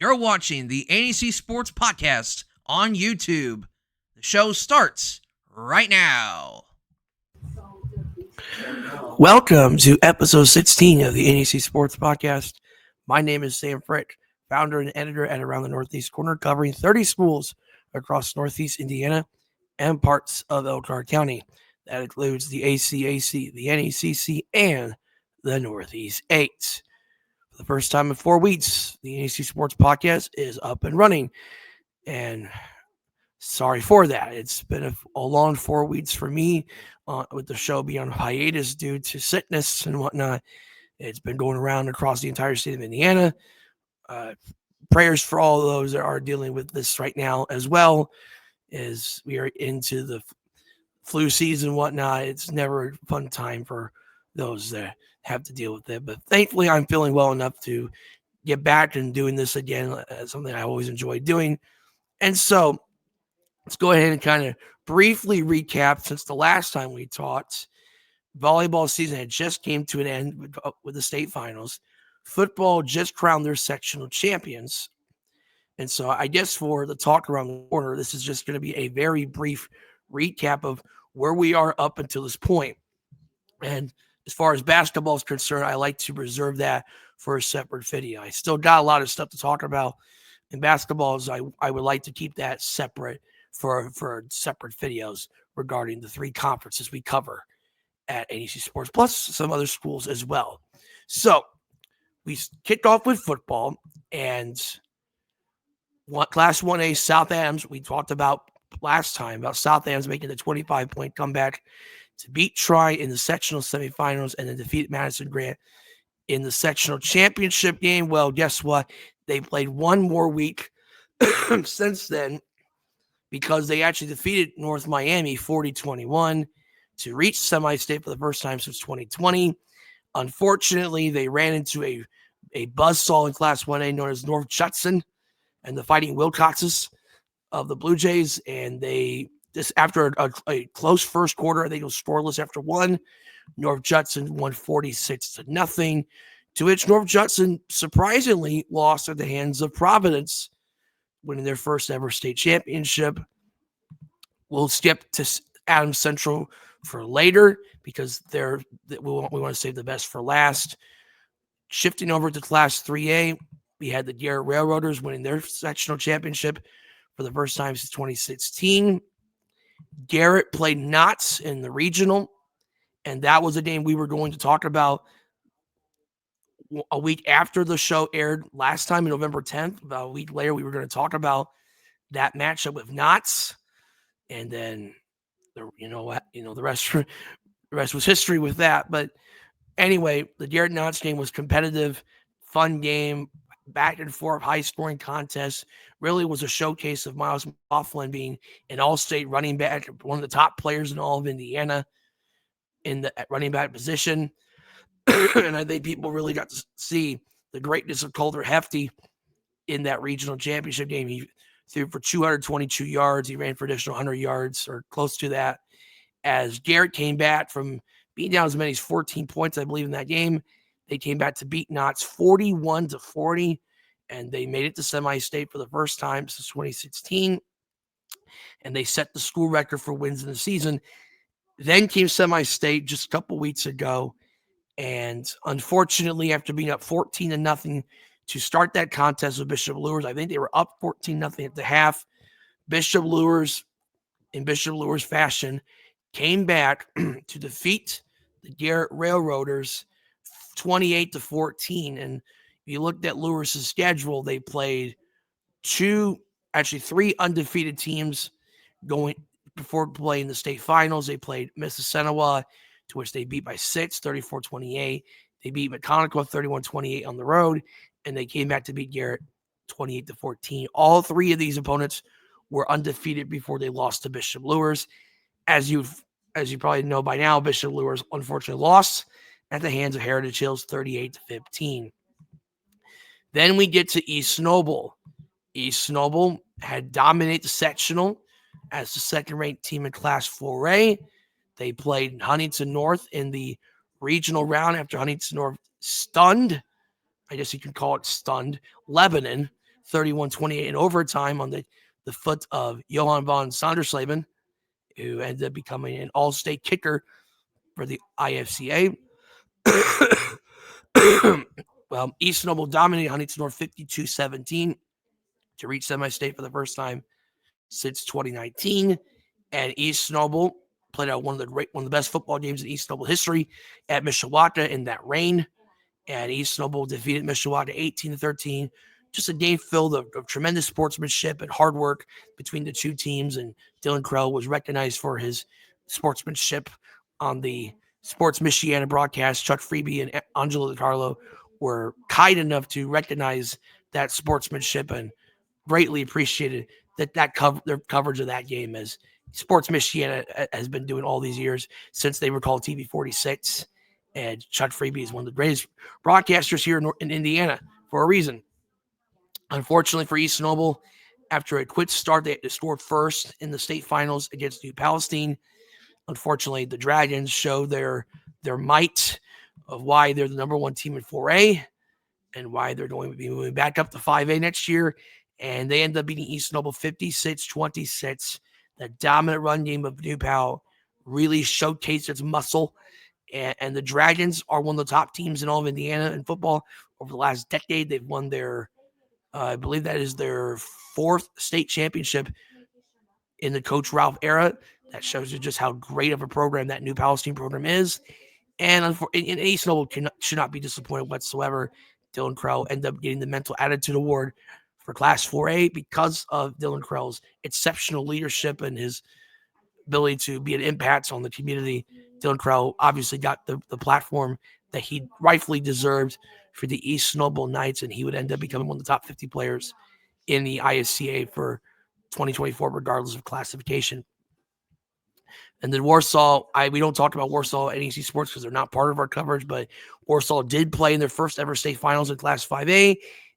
You're watching the ANEC Sports Podcast on YouTube. The show starts right now. Welcome to episode 16 of the ANEC Sports Podcast. My name is Sam Frick, founder and editor at Around the Northeast Corner, covering 30 schools across Northeast Indiana and parts of Elkhart County. That includes the ACAC, the NECC, and the Northeast 8. For the first time in 4 weeks, the ANEC Sports Podcast is up and running. And sorry for that. It's been a long 4 weeks for me with the show being on hiatus due to sickness and whatnot. It's been going around across the entire state of Indiana. Prayers for all those that are dealing with this right now as well, as we are into the flu season and whatnot. It's never a fun time for those that have to deal with it. But thankfully, I'm feeling well enough to get back and doing this again, something I always enjoy doing. And so let's go ahead and kind of briefly recap. Since the last time we talked, volleyball season had just came to an end with the state finals. Football just crowned their sectional champions. And so I guess for the talk around the corner, this is just going to be a very brief recap of where we are up until this point. And as far as basketball is concerned, I like to reserve that for a separate video. I still got a lot of stuff to talk about in basketball, so I would like to keep that separate for separate videos regarding the 3 conferences we cover at ANEC Sports, plus some other schools as well. So we kicked off with football, and Class 1A South Adams, we talked about last time about South Adams making the 25-point comeback to beat Tri in the sectional semifinals and then defeat Madison Grant in the sectional championship game. Well, guess what? They played one more week since then, because they actually defeated North Miami 40-21 to reach semi-state for the first time since 2020. Unfortunately, they ran into a buzzsaw in Class 1A known as North Judson and the Fighting Wilcoxes of the Blue Jays, and they just after a close first quarter, I think it was scoreless after one. North Judson won 46-0, to which North Judson surprisingly lost at the hands of Providence, winning their first ever state championship. We'll skip to Adams Central for later because we want to save the best for last. Shifting over to Class 3A, we had the Garrett Railroaders winning their sectional championship for the first time since 2016. Garrett played Knott's in the regional, and that was a game we were going to talk about a week after the show aired last time, on November 10th. About a week later, we were going to talk about that matchup with Knott's, and then the rest was history with that. But anyway, the Garrett Knott's game was competitive, fun game, back and forth, high scoring contest. Really was a showcase of Miles Mifflin being an all-state running back, one of the top players in all of Indiana in the running back position. And I think people really got to see the greatness of Colter Hefty in that regional championship game. He threw for 222 yards. He ran for additional 100 yards or close to that, as Garrett came back from being down as many as 14 points, I believe, in that game. They came back to beat Knott's 41-40, and they made it to semi-state for the first time since 2016. And they set the school record for wins in the season. Then came semi-state just a couple weeks ago. And unfortunately, after being up 14-0 to start that contest with Bishop Luers, I think they were up 14-0 at the half. Bishop Luers, in Bishop Luers fashion, came back to defeat the Garrett Railroaders 28-14. And if you looked at Lewis' schedule, they played 3 undefeated teams going before playing the state finals. They played Mississinawa, to which they beat by 6, 34-28. They beat McConaughey 31-28 on the road, and they came back to beat Garrett 28-14. All 3 of these opponents were undefeated before they lost to Bishop Luers. As you probably know by now, Bishop Luers unfortunately lost at the hands of Heritage Hills 38-15. Then we get to East Noble. East Noble had dominated the sectional as the second-ranked team in Class 4A. They played Huntington North in the regional round after Huntington North stunned, I guess you can call it stunned, Lebanon 31-28 in overtime on the foot of Johan von Sondersleben, who ended up becoming an all-state kicker for the IFCA. Well, East Noble dominated Huntington North 52-17 to reach semi-state for the first time since 2019. And East Noble played out one of the best football games in East Noble history at Mishawaka in that rain. And East Noble defeated Mishawaka 18-13. Just a game filled of tremendous sportsmanship and hard work between the two teams. And Dylan Krell was recognized for his sportsmanship on the Sports Michiana broadcast. Chuck Freeby and Angelo DiCarlo were kind enough to recognize that sportsmanship and greatly appreciated their coverage of that game, as Sports Michiana has been doing all these years since they were called TV 46. And Chuck Freeby is one of the greatest broadcasters here in Indiana for a reason. Unfortunately for East Noble, after a quick start, they scored first in the state finals against New Palestine. Unfortunately, the Dragons show their might of why they're the number one team in 4A and why they're going to be moving back up to 5A next year. And they end up beating East Noble 56-26. The dominant run game of New Pal really showcased its muscle. And the Dragons are one of the top teams in all of Indiana in football over the last decade. They've won their, I believe that is their fourth state championship in the Coach Ralph era. That shows you just how great of a program that New Palestine program is. And East Noble should not be disappointed whatsoever. Dylan Krell ended up getting the Mental Attitude Award for Class 4A because of Dylan Krell's exceptional leadership and his ability to be an impact on the community. Dylan Krell obviously got the platform that he rightfully deserved for the East Noble Knights, and he would end up becoming one of the top 50 players in the ISCA for 2024, regardless of classification. And then Warsaw, we don't talk about Warsaw ANEC Sports because they're not part of our coverage, but Warsaw did play in their first ever state finals in Class 5A.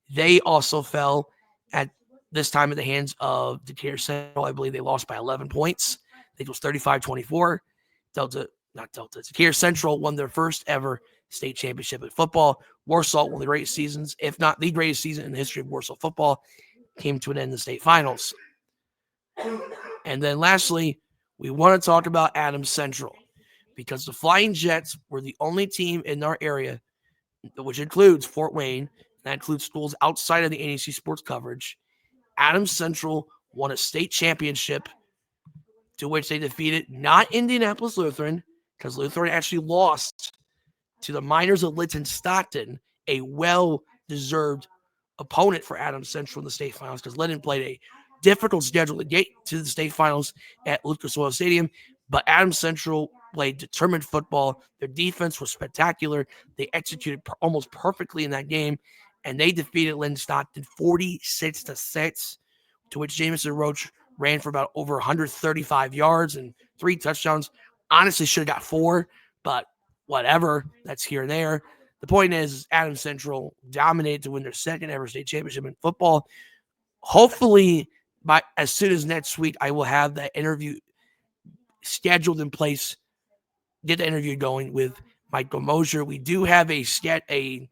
They also fell at this time at the hands of Decatur Central. I believe they lost by 11 points. I think it was 35-24. Decatur Central won their first ever state championship in football. Warsaw, one of the greatest seasons, if not the greatest season in the history of Warsaw football, came to an end in the state finals. And then lastly, we want to talk about Adams Central because the Flying Jets were the only team in our area, which includes Fort Wayne, and that includes schools outside of the ANEC Sports Coverage. Adams Central won a state championship to which they defeated not Indianapolis Lutheran, because Lutheran actually lost to the Miners of Lytton Stockton, a well-deserved opponent for Adams Central in the state finals, because Lytton played a difficult schedule to get to the state finals at Lucas Oil Stadium, but Adams Central played determined football. Their defense was spectacular. They executed almost perfectly in that game, and they defeated Lytton Stockton 46-6, to which Jamison Roach ran for about over 135 yards and 3 touchdowns. Honestly, should have got 4, but whatever. That's here and there. The point is, Adams Central dominated to win their second ever state championship in football. Hopefully, as soon as next week, I will have that interview scheduled in place, get the interview going with Michael Mosier. We do have a scheduled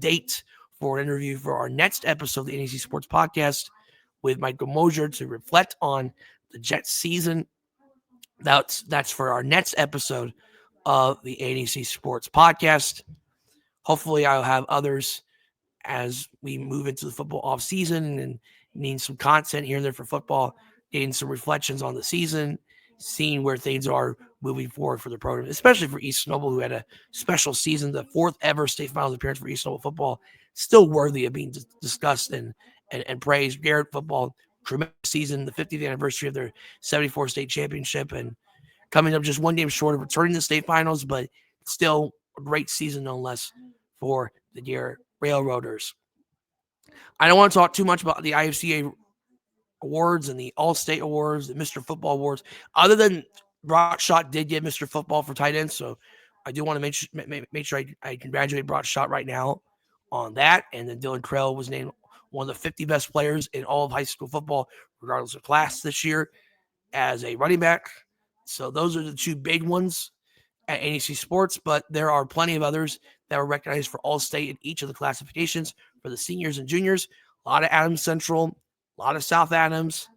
date for an interview for our next episode of the ANEC Sports Podcast with Michael Mosier to reflect on the Jets season. That's for our next episode of the ANEC Sports Podcast. Hopefully, I'll have others as we move into the football off season and need some content here and there for football, getting some reflections on the season, seeing where things are moving forward for the program, especially for East Noble, who had a special season, the 4th ever state finals appearance for East Noble football, still worthy of being discussed and praised. Garrett football, tremendous season, the 50th anniversary of their 74 state championship, and coming up just one game short of returning to the state finals, but still a great season nonetheless for the Garrett Railroaders. I don't want to talk too much about the IFCA awards and the All-State awards, the Mr. Football awards, other than Brock Schott did get Mr. Football for tight end, so I do want to make sure I congratulate Brock Schott right now on that. And then Dylan Krell was named one of the 50 best players in all of high school football, regardless of class this year, as a running back. So those are the 2 big ones at ANEC Sports, but there are plenty of others that were recognized for All-State in each of the classifications for the seniors and juniors. A lot of Adams Central, a lot of South Adams.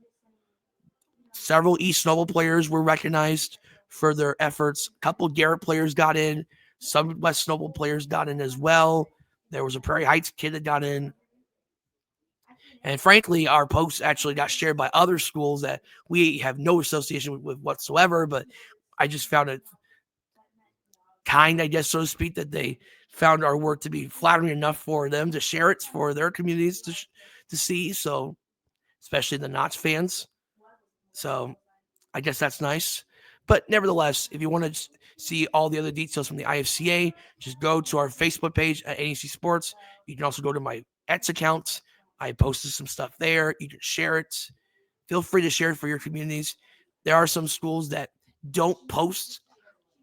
Several East Noble players were recognized for their efforts. A couple Garrett players got in. Some West Noble players got in as well. There was a Prairie Heights kid that got in. And frankly, our posts actually got shared by other schools that we have no association with whatsoever, but I just found it kind, I guess, so to speak, that they found our work to be flattering enough for them to share it for their communities to see. So, especially the Knots fans. So, I guess that's nice. But nevertheless, if you want to see all the other details from the IFCA, just go to our Facebook page at ANEC Sports. You can also go to my X account. I posted some stuff there. You can share it. Feel free to share it for your communities. There are some schools that don't post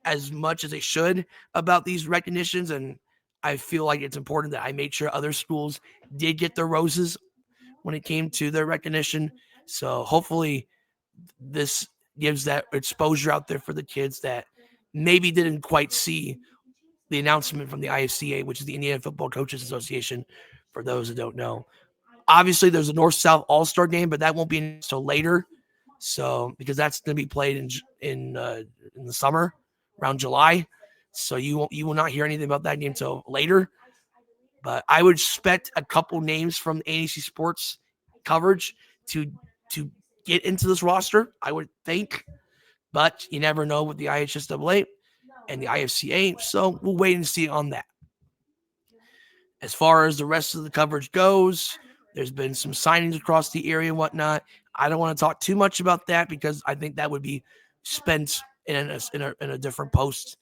as much as they should about these recognitions, and I feel like it's important that I made sure other schools did get their roses when it came to their recognition. So hopefully this gives that exposure out there for the kids that maybe didn't quite see the announcement from the IFCA, which is the Indiana Football Coaches Association, for those that don't know. Obviously, there's a North-South All-Star game, but that won't be until later. So, because that's going to be played in the summer, around July. So you will not hear anything about that game until later. But I would expect a couple names from ANEC Sports Coverage to get into this roster, I would think. But you never know with the IHSAA and the IFCA. So we'll wait and see on that. As far as the rest of the coverage goes, there's been some signings across the area and whatnot. I don't want to talk too much about that because I think that would be spent in a different post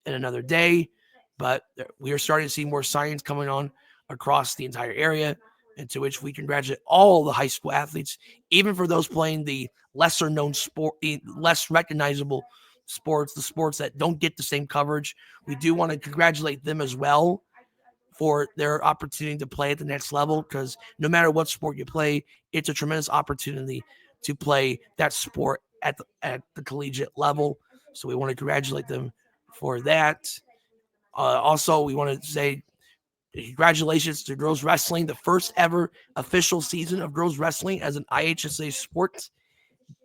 in another day. But we are starting to see more signings coming on across the entire area, into which we congratulate all the high school athletes, even for those playing the lesser known sport, the less recognizable sports, the sports that don't get the same coverage. We do want to congratulate them as well for their opportunity to play at the next level, because no matter what sport you play, it's a tremendous opportunity to play that sport at the collegiate level. So we want to congratulate them for that. Also, we want to say congratulations to girls wrestling, the first ever official season of girls wrestling as an IHSA sport.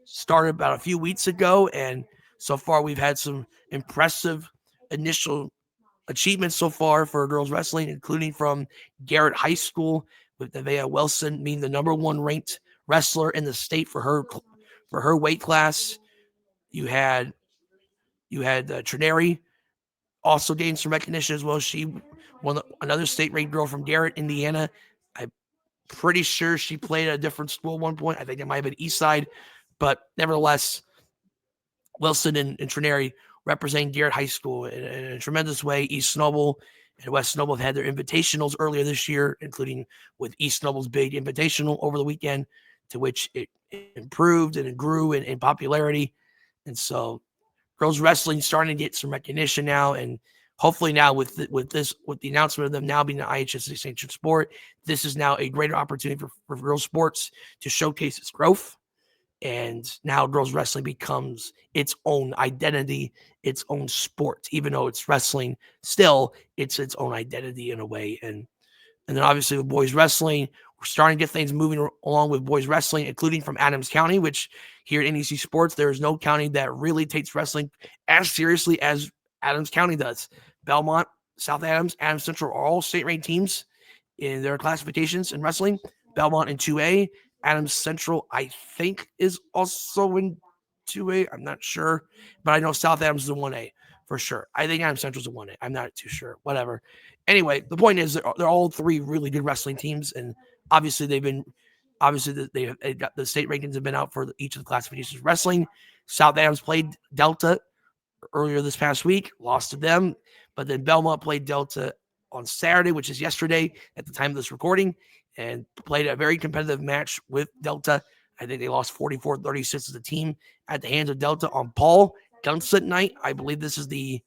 Started about a few weeks ago, and so far we've had some impressive initial achievements so far for girls wrestling, including from Garrett High School, with Nevaeh Wilson being the number 1 ranked wrestler in the state for her weight class. You had Traylor also gained some recognition as well. She won another state ranked girl from Garrett, Indiana. I'm pretty sure she played at a different school at one point. I think it might have been Eastside, but nevertheless, Wilson and Traylor representing Garrett High School in a tremendous way. East Noble and West Noble have had their invitationals earlier this year, including with East Noble's big invitational over the weekend, to which it improved and it grew in popularity. And so girls wrestling starting to get some recognition now, and hopefully now with the announcement of them now being an IHSA sanctioned sport, this is now a greater opportunity for girls sports to showcase its growth. And now girls wrestling becomes its own identity, its own sport. Even though it's wrestling, still it's its own identity in a way. And then obviously with boys wrestling, we're starting to get things moving along with boys wrestling, including from Adams County, which here at NEC Sports, there is no county that really takes wrestling as seriously as Adams County does. Belmont, South Adams, Adams Central are all state-ranked teams in their classifications in wrestling. Belmont in 2A. Adams Central, I think, is also in 2A. I'm not sure, but I know South Adams is in 1A for sure. I think Adams Central is in 1A. I'm not too sure. Whatever. Anyway, the point is they're all 3 really good wrestling teams, and obviously they got the state rankings have been out for each of the classifications of wrestling. South Adams played Delta earlier this past week, lost to them, but then Belmont played Delta on Saturday, which is yesterday at the time of this recording, and played a very competitive match with Delta. I think they lost 44-36 as a team at the hands of Delta on Paul Gunsett night. I believe it's the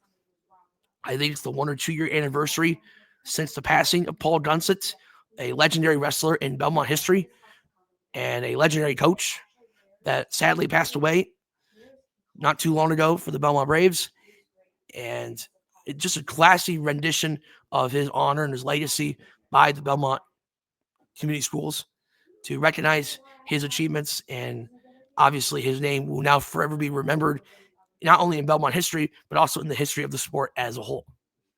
1 or 2 year anniversary since the passing of Paul Gunsett, a legendary wrestler in Belmont history and a legendary coach that sadly passed away not too long ago for the Belmont Braves. And it's just a classy rendition of his honor and his legacy by the Belmont community schools to recognize his achievements. And obviously his name will now forever be remembered, not only in Belmont history, but also in the history of the sport as a whole.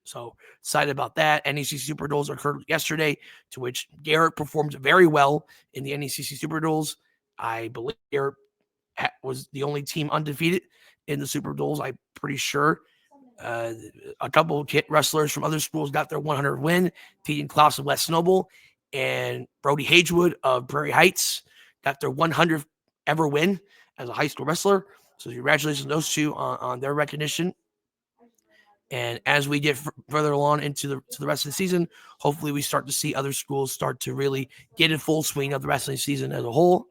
So excited about that. NEC Super Duels occurred yesterday, to which Garrett performed very well in the NEC Super Duels. I believe Garrett was the only team undefeated in the Super Duels, I'm pretty sure. A couple of wrestlers from other schools got their 100 win. Tegan Klaus of West Noble and Brody Hagewood of Prairie Heights got their 100th ever win as a high school wrestler. So congratulations to those two on their recognition. And as we get further along into the rest of the season, hopefully we start to see other schools start to really get in full swing of the wrestling season as a whole.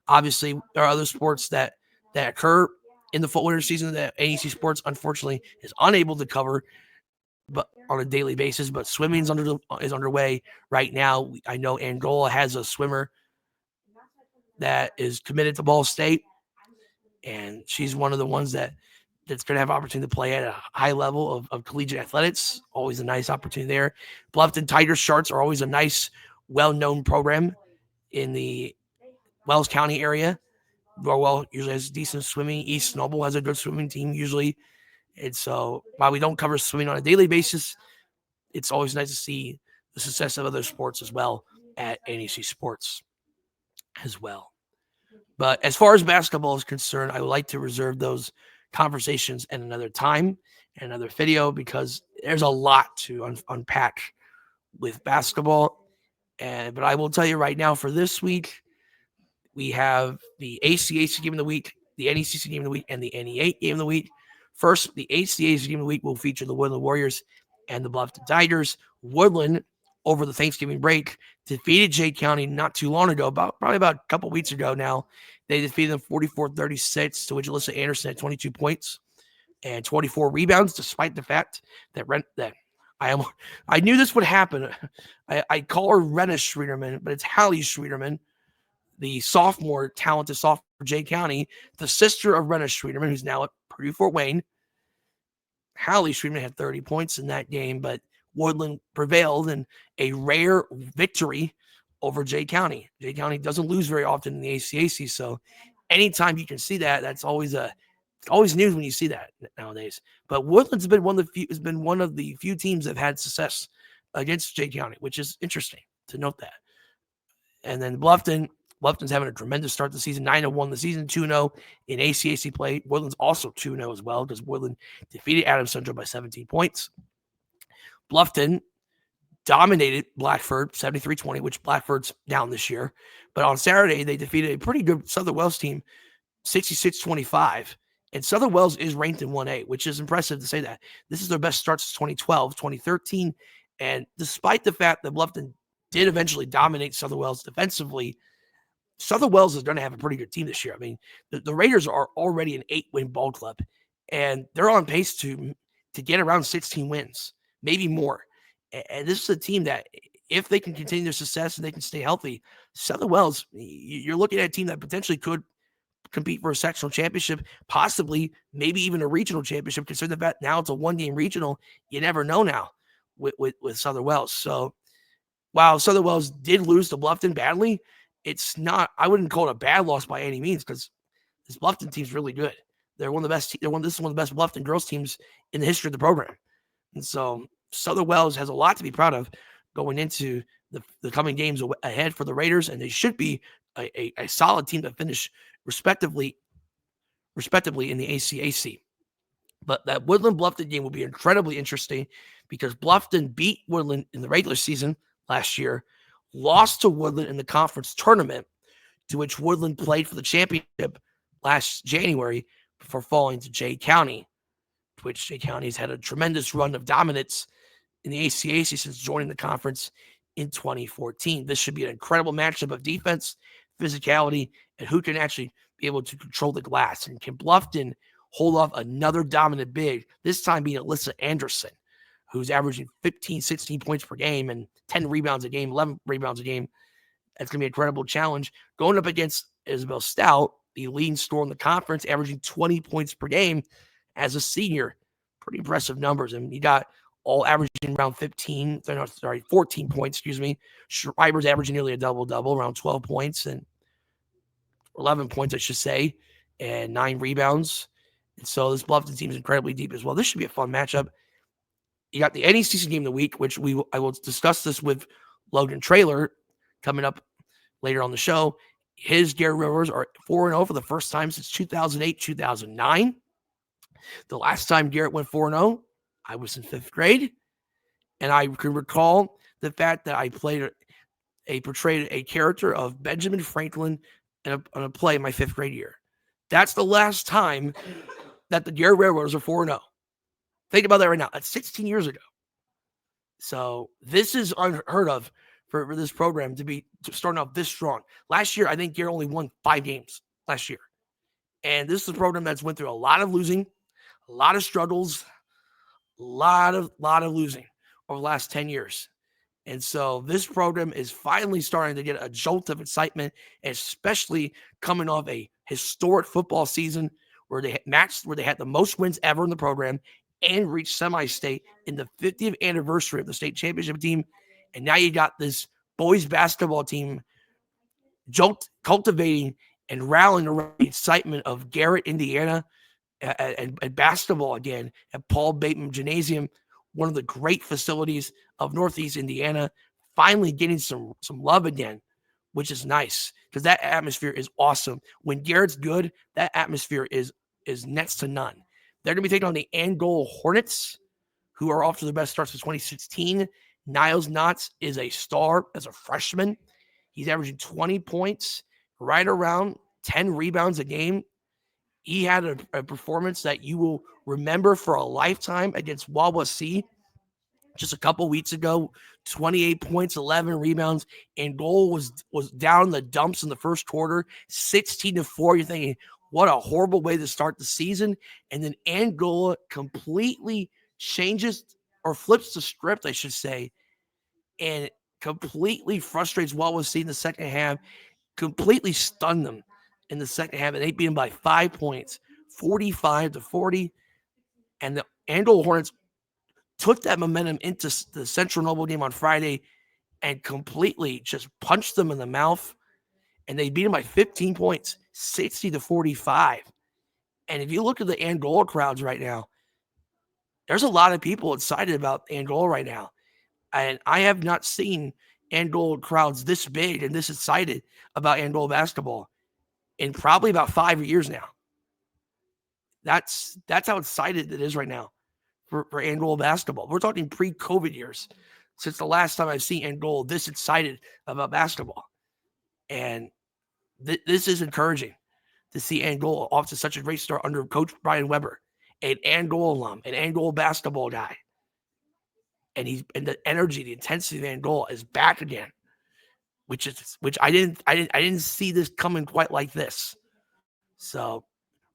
Obviously, there are other sports that occur in the fall winter season that ANEC Sports unfortunately is unable to cover, but on a daily basis. But swimming is underway right now. I know Angola has a swimmer that is committed to Ball State, and she's one of the ones that's going to have opportunity to play at a high level of collegiate athletics. Always a nice opportunity there. Bluffton Tiger Sharks are always a nice, well-known program in the Wells County area. Norwell usually has decent swimming. East Noble has a good swimming team usually. And so while we don't cover swimming on a daily basis, it's always nice to see the success of other sports as well at ANEC Sports as well. But as far as basketball is concerned, I would like to reserve those conversations at another time and another video, because there's a lot to unpack with basketball. But I will tell you right now, for this week, we have the ACAC game of the week, the NECC game of the week, and the NE8 game of the week. First, the ACAC game of the week will feature the Woodland Warriors and the Bluffton Tigers. Woodland, over the Thanksgiving break, defeated Jay County not too long ago, probably about a couple weeks ago now. They defeated them 44-36, to which Alyssa Anderson had 22 points and 24 rebounds, despite the fact that I knew this would happen. I call her Renna Schreederman, but it's Hallie Schreederman, the talented sophomore for Jay County, the sister of Renna Schreederman, who's now at Purdue Fort Wayne. Hallie Schreederman had 30 points in that game, but Woodland prevailed in a rare victory over Jay County. Jay County doesn't lose very often in the ACAC, so anytime you can see that, that's always news when you see that nowadays. But Woodland's been one of the few teams that have had success against Jay County, which is interesting to note that. And then Bluffton's having a tremendous start to the season, 9-1 the season, 2-0 in ACAC play. Woodland's also 2-0 as well, because Woodland defeated Adams Central by 17 points. Bluffton dominated Blackford 73-20, which Blackford's down this year. But on Saturday, they defeated a pretty good Southern Wells team 66-25. And Southern Wells is ranked in 1A, which is impressive to say that. This is their best start since 2012, 2013. And despite the fact that Bluffton did eventually dominate Southern Wells defensively, Southern Wells is going to have a pretty good team this year. I mean, the Raiders are already an 8-win ball club, and they're on pace to get around 16 wins, maybe more. And this is a team that, if they can continue their success and they can stay healthy, Southern Wells, you're looking at a team that potentially could compete for a sectional championship, possibly maybe even a regional championship, considering the fact now it's a one-game regional. You never know now with Southern Wells. So while Southern Wells did lose to Bluffton badly, it's not, I wouldn't call it a bad loss by any means, because this Bluffton team's really good. They're one of the best. This is one of the best Bluffton girls teams in the history of the program. And so Southern Wells has a lot to be proud of going into the coming games ahead for the Raiders, and they should be a solid team to finish respectively in the ACAC. But that Woodland Bluffton game will be incredibly interesting, because Bluffton beat Woodland in the regular season last year, lost to Woodland in the conference tournament, to which Woodland played for the championship last January before falling to Jay County, to which Jay County has had a tremendous run of dominance in the ACAC since joining the conference in 2014. This should be an incredible matchup of defense, physicality, and who can actually be able to control the glass. And can Bluffton hold off another dominant big, this time being Alyssa Anderson, who's averaging 15, 16 points per game and 10 rebounds a game, 11 rebounds a game. That's going to be an incredible challenge. Going up against Isabel Stout, the leading scorer in the conference, averaging 20 points per game as a senior. Pretty impressive numbers. And you got all averaging around 14 points, excuse me. Schreiber's averaging nearly a double-double, around 12 points and 11 points, I should say, and 9 rebounds. And so this Bluffton team is incredibly deep as well. This should be a fun matchup. You got the NEC game of the week, which I will discuss this with Logan Traylor coming up later on the show. His Garrett Rivers are 4-0 for the first time since 2008, 2009. The last time Garrett went 4-0, I was in 5th grade, and I can recall the fact that I portrayed a character of Benjamin Franklin in a play in my 5th grade year. That's the last time that the Garrett Railroaders are 4-0. Think about that right now. That's 16 years ago. So this is unheard of for this program to be starting off this strong. Last year, I think Garrett only won 5 games last year. And this is a program that's went through a lot of losing, a lot of struggles, a lot of losing over the last 10 years. And so this program is finally starting to get a jolt of excitement, especially coming off a historic football season where they had the most wins ever in the program and reached semi-state in the 50th anniversary of the state championship team. And now you got this boys basketball team cultivating and rallying around the excitement of Garrett, Indiana, and basketball again at Paul Bateman Gymnasium, one of the great facilities of Northeast Indiana, finally getting some love again, which is nice because that atmosphere is awesome. When Garrett's good, that atmosphere is next to none. They're going to be taking on the Angola Hornets, who are off to the best starts since 2016. Niles Knotts is a star as a freshman. He's averaging 20 points, right around 10 rebounds a game. He had a performance that you will remember for a lifetime against Wawasee just a couple weeks ago. 28 points, 11 rebounds, and goal was down the dumps in the first quarter, 16-4. You're thinking, what a horrible way to start the season. And then Angola completely changes or flips the script, I should say, and completely frustrates Wawasee in the second half, completely stunned them in the second half, and they beat them by 5 points, 45-40. And the Angola Hornets took that momentum into the Central Noble game on Friday and completely just punched them in the mouth. And they beat them by 15 points, 60-45. And if you look at the Angola crowds right now, there's a lot of people excited about Angola right now. And I have not seen Angola crowds this big and this excited about Angola basketball in probably about 5 years now. That's how excited it is right now for Angola basketball. We're talking pre-COVID years since the last time I've seen Angola this excited about basketball. And this is encouraging to see Angola off to such a great start under Coach Brian Weber, an Angola alum, an Angola basketball guy. And the energy, the intensity of Angola is back again, which I didn't see this coming quite like this. So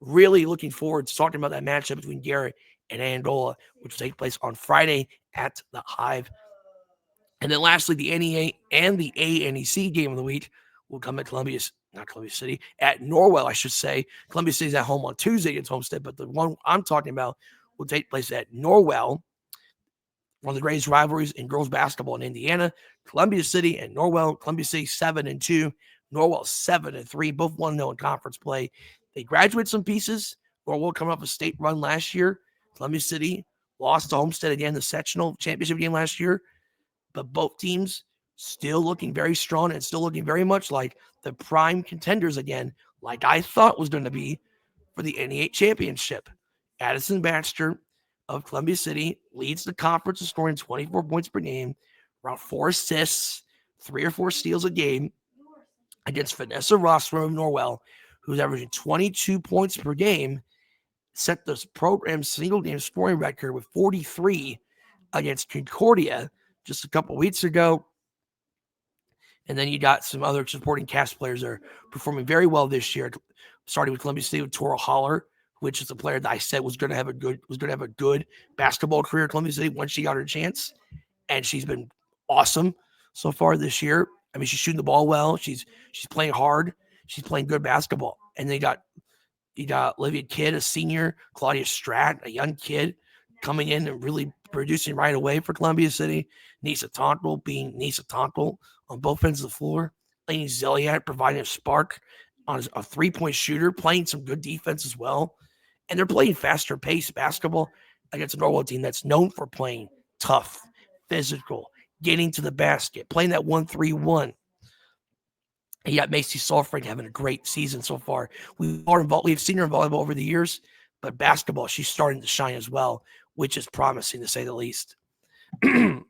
really looking forward to talking about that matchup between Garrett and Angola, which will take place on Friday at the Hive. And then lastly, the NEA and the ANEC game of the week will come at at Norwell, I should say. Columbia City's at home on Tuesday against Homestead, but the one I'm talking about will take place at Norwell, one of the greatest rivalries in girls basketball in Indiana. Columbia City and Norwell. Columbia City 7-2, Norwell 7-3, both 1-0 in conference play. They graduate some pieces. Norwell coming off a state run last year. Columbia City lost to Homestead again the sectional championship game last year. But both teams still looking very strong and still looking very much like the prime contenders again, like I thought was going to be for the NEA championship. Addison Baxter of Columbia City leads the conference in scoring 24 points per game, around 4 assists, 3 or 4 steals a game against Vanessa Rossrum of Norwell, who's averaging 22 points per game, set the program's single game scoring record with 43 against Concordia just a couple weeks ago. And then you got some other supporting cast players that are performing very well this year, starting with Columbia City with Tora Holler, which is a player that I said was going to have a good basketball career at Columbia City once she got her chance. And she's been awesome so far this year. I mean, she's shooting the ball well. She's playing hard. She's playing good basketball. And you got Olivia Kidd, a senior, Claudia Stratt, a young kid, coming in and really producing right away for Columbia City. Nisa Tonkel being Nisa Tonkel on both ends of the floor. Lainey Zeliat providing a spark on a three-point shooter, playing some good defense as well. And they're playing faster pace basketball against a Norwell team that's known for playing tough, physical, getting to the basket, playing that 1-3-1. You got Macy Solfring having a great season so far. We've seen her in volleyball over the years, but basketball, she's starting to shine as well, which is promising to say the least. And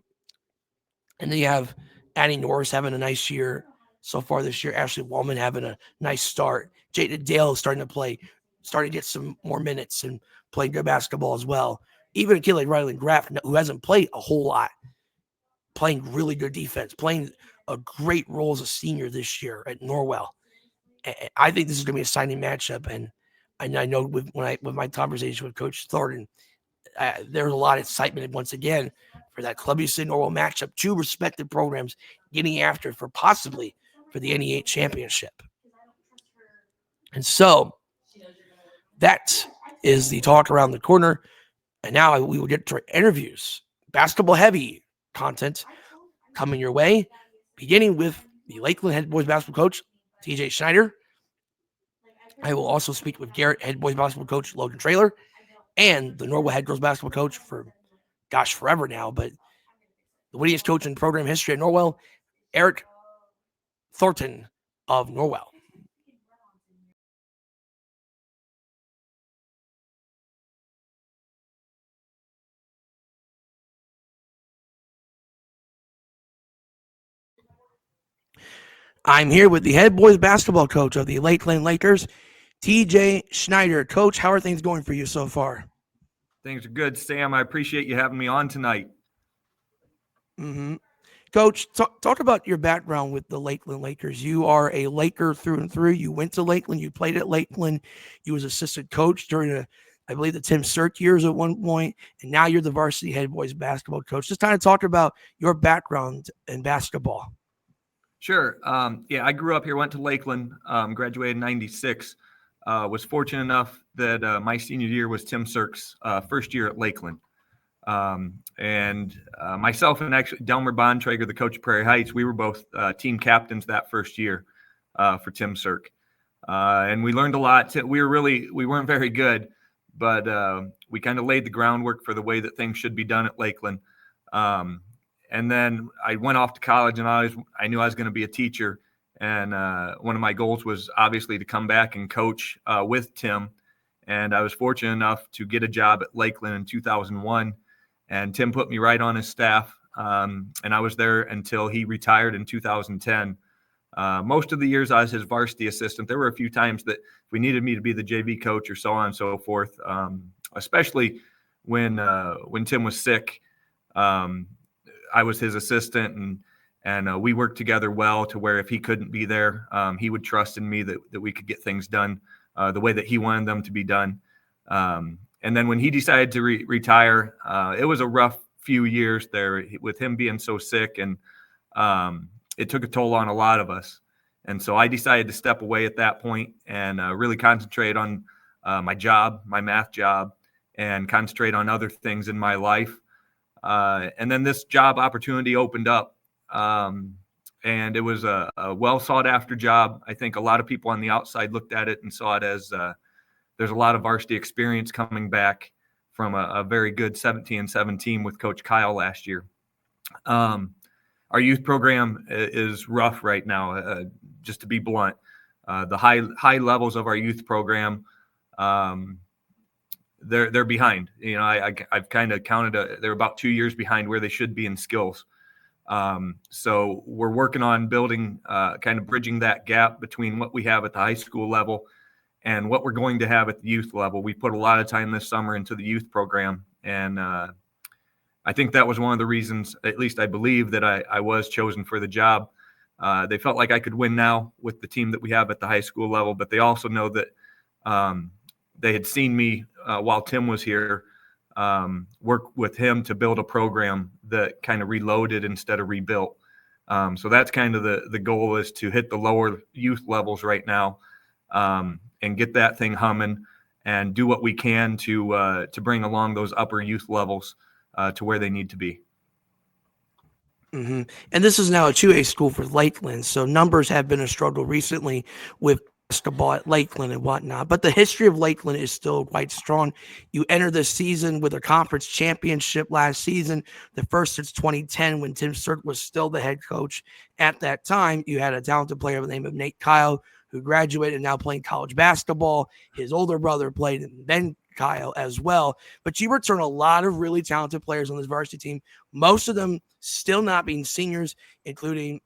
then you have Annie Norris having a nice year so far this year. Ashley Wallman having a nice start. Jada Dale starting to get some more minutes and play good basketball as well. Even a kid like Riley Graff, who hasn't played a whole lot, playing really good defense, playing a great role as a senior this year at Norwell. I think this is going to be a exciting matchup, and I know with my conversation with Coach Thornton, there's a lot of excitement once again for that Columbia City Norwell matchup. Two respected programs getting after for possibly for the NE8 championship. And so that is the talk around the corner. And now we will get to our interviews, basketball heavy content coming your way, beginning with the Lakeland head boys basketball coach, TJ Schneider. I will also speak with Garrett head boys basketball coach, Logan Traylor, and the Norwell head girls basketball coach for, forever now, but the winningest coach in program history at Norwell, Eric Thornton of Norwell. I'm here with the head boys basketball coach of the Lakeland Lakers, TJ Schneider. Coach, how are things going for you so far? Things are good, Sam. I appreciate you having me on tonight. Mm-hmm. Coach, talk about your background with the Lakeland Lakers. You are a Laker through and through. You went to Lakeland. You played at Lakeland. You was assistant coach during I believe the Tim Sirk years at one point, and now you're the varsity head boys basketball coach. Just kind of talk about your background in basketball. Sure. I grew up here, went to Lakeland, graduated in 96. Was fortunate enough that my senior year was Tim Sirk's first year at Lakeland. And myself and actually Delmer Bontrager, the coach of Prairie Heights, we were both team captains that first year for Tim Sirk. And we learned a lot. We weren't very good, but we kind of laid the groundwork for the way that things should be done at Lakeland. And then I went off to college, and I knew I was going to be a teacher. And one of my goals was obviously to come back and coach with Tim. And I was fortunate enough to get a job at Lakeland in 2001. And Tim put me right on his staff. And I was there until he retired in 2010. Most of the years I was his varsity assistant. There were a few times that we needed me to be the JV coach or so on and so forth, especially when Tim was sick. I was his assistant, and we worked together well to where if he couldn't be there, he would trust in me that we could get things done the way that he wanted them to be done. And then when he decided to retire, it was a rough few years there with him being so sick, and it took a toll on a lot of us. And so I decided to step away at that point and really concentrate on my job, my math job, and concentrate on other things in my life. And then this job opportunity opened up, and it was a well sought after job. I think a lot of people on the outside looked at it and saw it as there's a lot of varsity experience coming back from a very good 17-7 team with Coach Kyle last year. Our youth program is rough right now, just to be blunt. The high levels of our youth program, they're behind. You know, I've kind of counted they're about 2 years behind where they should be in skills. So we're working on building, kind of bridging that gap between what we have at the high school level and what we're going to have at the youth level. We put a lot of time this summer into the youth program, and I think that was one of the reasons, at least I believe, that I was chosen for the job. They felt like I could win now with the team that we have at the high school level, but they also know that they had seen me while Tim was here work with him to build a program that kind of reloaded instead of rebuilt. So that's kind of the goal, is to hit the lower youth levels right now and get that thing humming and do what we can to bring along those upper youth levels to where they need to be. Mm-hmm. And this is now a 2A school for Lakeland, so numbers have been a struggle recently with basketball at Lakeland and whatnot. But the history of Lakeland is still quite strong. You enter this season with a conference championship last season, the first since 2010 when Tim Sirk was still the head coach. At that time, you had a talented player by the name of Nate Kyle, who graduated and now playing college basketball. His older brother played, and then Kyle as well. But you return a lot of really talented players on this varsity team, most of them still not being seniors, including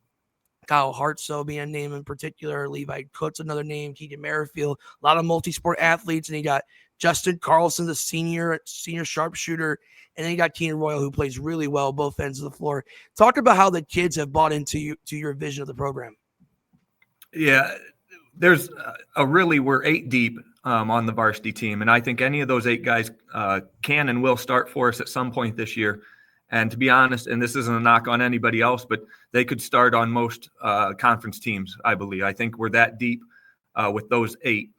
Kyle Hartsoe being a name in particular, Levi Coates another name, Keegan Merrifield, a lot of multi-sport athletes, and you got Justin Carlson, the senior sharpshooter, and then you got Keenan Royal, who plays really well both ends of the floor. Talk about how the kids have bought into your vision of the program. Yeah, there's we're 8 deep on the varsity team, and I think any of those 8 guys can and will start for us at some point this year. And to be honest, and this isn't a knock on anybody else, but they could start on most conference teams, I believe. I think we're that deep with those 8,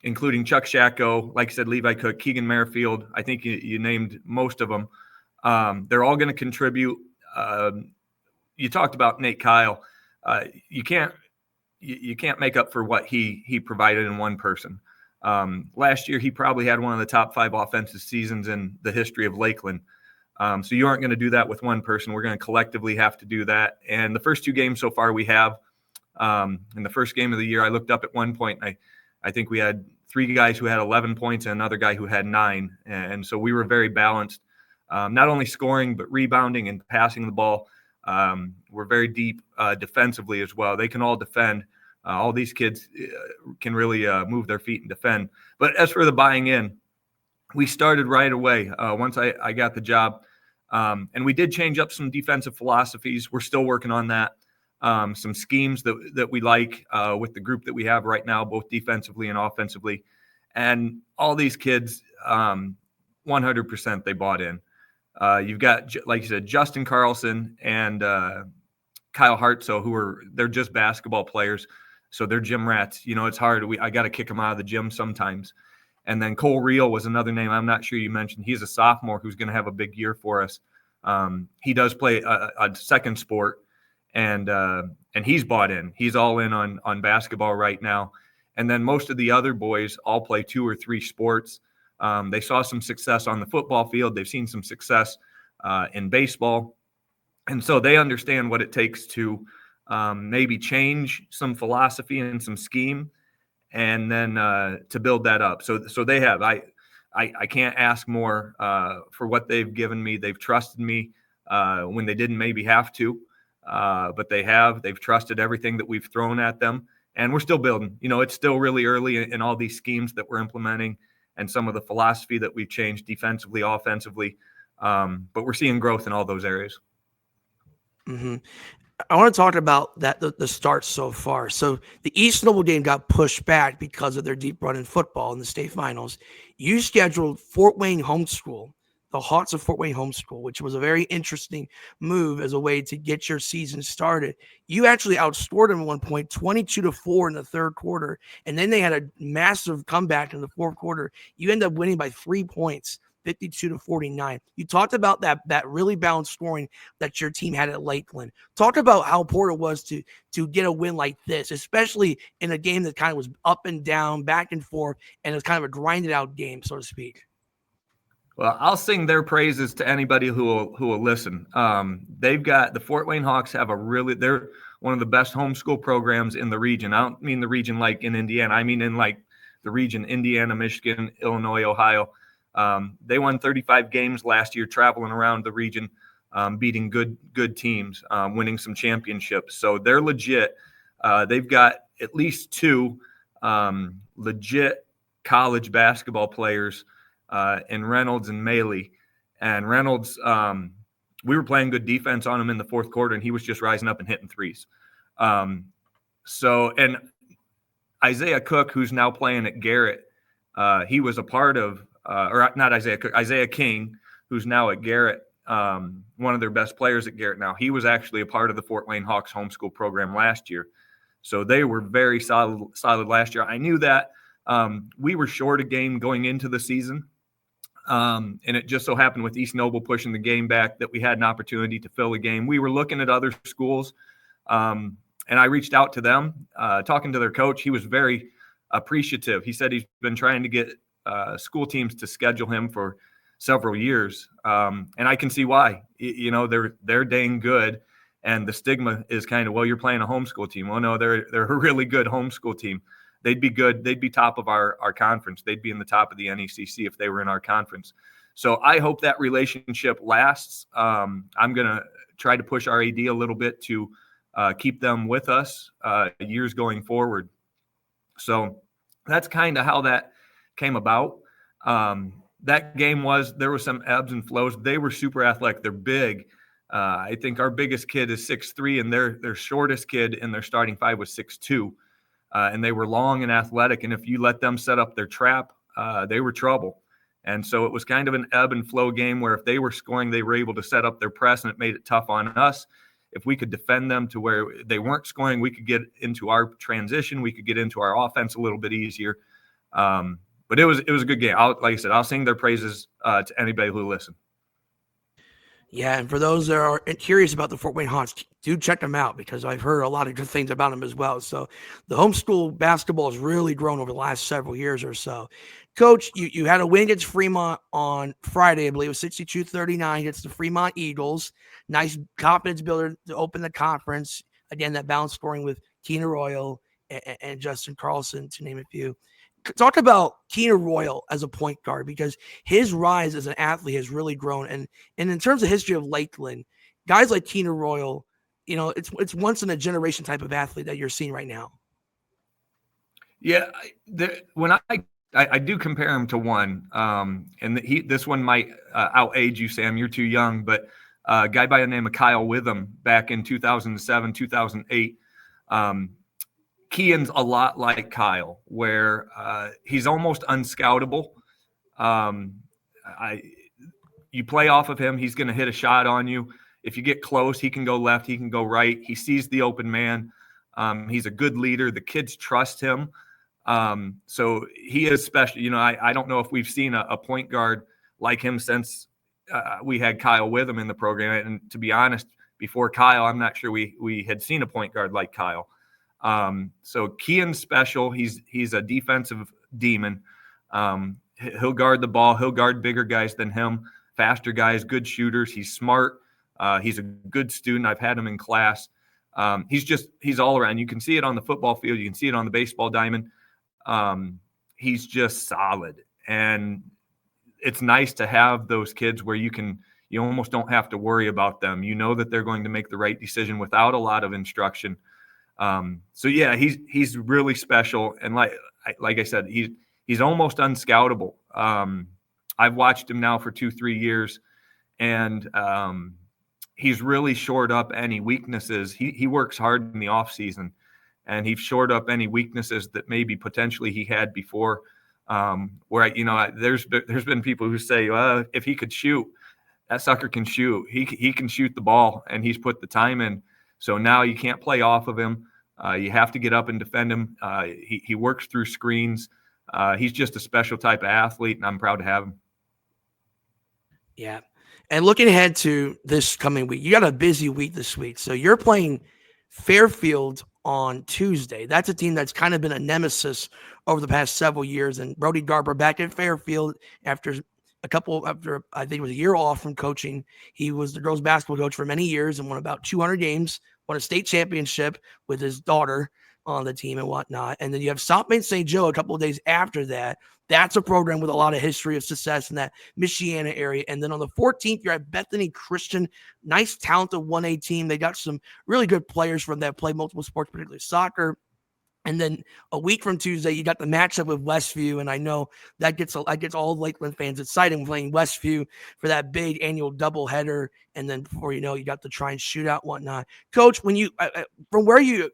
including Chuck Shacko, like I said, Levi Cook, Keegan Merrifield. I think you named most of them. They're all going to contribute. You talked about Nate Kyle. You can't make up for what he provided in one person. Last year, he probably had one of the top 5 offensive seasons in the history of Lakeland. So you aren't going to do that with one person. We're going to collectively have to do that. And the first 2 games so far we have, in the first game of the year, I looked up at one point. I think we had 3 guys who had 11 points and another guy who had 9. And so we were very balanced, not only scoring, but rebounding and passing the ball. We're very deep defensively as well. They can all defend. All these kids can really move their feet and defend. But as for the buying in, we started right away once I got the job. And we did change up some defensive philosophies. We're still working on that. Some schemes that we like with the group that we have right now, both defensively and offensively. And all these kids, 100% they bought in. You've got, like you said, Justin Carlson and Kyle Hartsoe, they're just basketball players. So they're gym rats. It's hard. I got to kick them out of the gym sometimes. And then Cole Reel was another name I'm not sure you mentioned. He's a sophomore who's going to have a big year for us. He does play a second sport, and he's bought in. He's all in on basketball right now. And then most of the other boys all play 2 or 3 sports. They saw some success on the football field. They've seen some success in baseball. And so they understand what it takes to maybe change some philosophy and some scheme, and then to build that up. So they have. I can't ask more for what they've given me. They've trusted me when they didn't maybe have to, but they have. They've trusted everything that we've thrown at them, and we're still building. It's still really early in all these schemes that we're implementing and some of the philosophy that we've changed defensively, offensively, but we're seeing growth in all those areas. Mm-hmm. I want to talk about that the start so far. So the East Noble game got pushed back because of their deep run in football in the state finals. You scheduled Fort Wayne homeschool, the Hawks of Fort Wayne homeschool, which was a very interesting move as a way to get your season started. You actually outscored them at one point, 22-4 in the third quarter, and then they had a massive comeback in the fourth quarter. You end up winning by 3 points. 52-49. You talked about that really balanced scoring that your team had at Lakeland. Talk about how important it was to get a win like this, especially in a game that kind of was up and down, back and forth, and it was kind of a grinded out game, so to speak. Well, I'll sing their praises to anybody who will listen. They've got the Fort Wayne Hawks have they're one of the best homeschool programs in the region. I don't mean the region like in Indiana. I mean in like the region, Indiana, Michigan, Illinois, Ohio. They won 35 games last year, traveling around the region, beating good teams, winning some championships. So they're legit. They've got at least 2 legit college basketball players in Reynolds and Maley. And Reynolds, we were playing good defense on him in the fourth quarter, and he was just rising up and hitting threes. And Isaiah Cook, who's now playing at Garrett, he was a part of or not Isaiah Cook, Isaiah King, who's now at Garrett, one of their best players at Garrett now. He was actually a part of the Fort Wayne Hawks homeschool program last year. So they were very solid last year. I knew that we were short a game going into the season. And it just so happened with East Noble pushing the game back that we had an opportunity to fill the game. We were looking at other schools, and I reached out to them, talking to their coach. He was very appreciative. He said he's been trying to get school teams to schedule him for several years, and I can see why. You know, they're dang good, and the stigma is kind of, well, you're playing a homeschool team. Well, no, they're a really good homeschool team. They'd be good. They'd be top of our conference. They'd be in the top of the NECC if they were in our conference. So I hope that relationship lasts. I'm going to try to push our AD a little bit to keep them with us years going forward. So that's kind of how that came about. That game there were some ebbs and flows. They were super athletic. They're big. I think our biggest kid is 6'3", and their shortest kid in their starting five was 6'2". And they were long and athletic. And if you let them set up their trap, they were trouble. And so it was kind of an ebb and flow game where if they were scoring, they were able to set up their press, and it made it tough on us. If we could defend them to where they weren't scoring, we could get into our transition. We could get into our offense a little bit easier. But it was a good game. Like I said, I'll sing their praises to anybody who will listen. Yeah, and for those that are curious about the Fort Wayne Hawks, do check them out because I've heard a lot of good things about them as well. So the homeschool basketball has really grown over the last several years or so. Coach, you had a win against Fremont on Friday, I believe it was 62-39 against the Fremont Eagles. Nice confidence builder to open the conference. Again, that balance scoring with Keena Royal and Justin Carlson, to name a few. Talk about Keena Royal as a point guard because his rise as an athlete has really grown. And in terms of history of Lakeland, guys like Keena Royal, you know, it's once in a generation type of athlete that you're seeing right now. Yeah, when I do compare him to one, and this one might outage you, Sam. You're too young, but a guy by the name of Kyle Witham back in 2007, 2008. Kean's a lot like Kyle, where he's almost unscoutable. You play off of him, he's going to hit a shot on you. If you get close, he can go left, he can go right. He sees the open man. He's a good leader. The kids trust him. So he is special. You know, I don't know if we've seen a point guard like him since we had Kyle Witham in the program. And to be honest, before Kyle, I'm not sure we had seen a point guard like Kyle. So Kean's special. He's a defensive demon. He'll guard the ball. He'll guard bigger guys than him, faster guys, good shooters. He's smart. He's a good student. I've had him in class. He's all around. You can see it on the football field. You can see it on the baseball diamond. He's just solid. And it's nice to have those kids where you almost don't have to worry about them. You know that they're going to make the right decision without a lot of instruction. So yeah, he's really special. And like I said, he's almost unscoutable. I've watched him now for 2-3 years, and he's really shored up any weaknesses. He works hard in the off season, and he's shored up any weaknesses that maybe potentially he had before. Where there's been people who say, well, if he could shoot, that sucker can shoot. He can shoot the ball, and he's put the time in. So now you can't play off of him. You have to get up and defend him. He works through screens. He's just a special type of athlete, and I'm proud to have him. Yeah. And looking ahead to this coming week, you got a busy week this week. So you're playing Fairfield on Tuesday. That's a team that's kind of been a nemesis over the past several years. And Brody Garber back at Fairfield after I think it was a year off from coaching. He was the girls basketball coach for many years and won about 200 games, won a state championship with his daughter on the team and whatnot. And then you have South Bend St. Joe a couple of days after that. That's a program with a lot of history of success in that Michiana area. And then on the 14th, you're at Bethany Christian, nice, talented 1A team. They got some really good players from that play multiple sports, particularly soccer. And then a week from Tuesday, you got the matchup with Westview, and I know that gets all Lakeland fans excited playing Westview for that big annual doubleheader. And then before you know, you got the try and shoot out whatnot. Coach, when you from where you're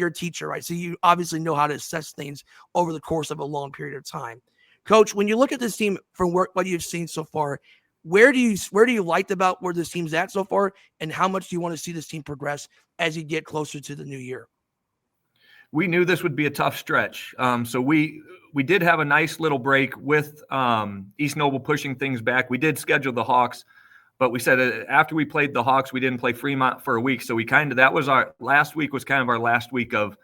a teacher, right? So you obviously know how to assess things over the course of a long period of time. Coach, when you look at this team from what you've seen so far, where do you like about where this team's at so far, and how much do you want to see this team progress as you get closer to the new year? we knew this would be a tough stretch. So we did have a nice little break with East Noble pushing things back. We did schedule the Hawks, but we said after we played the Hawks, we didn't play Fremont for a week. So that was our last week was kind of our last week of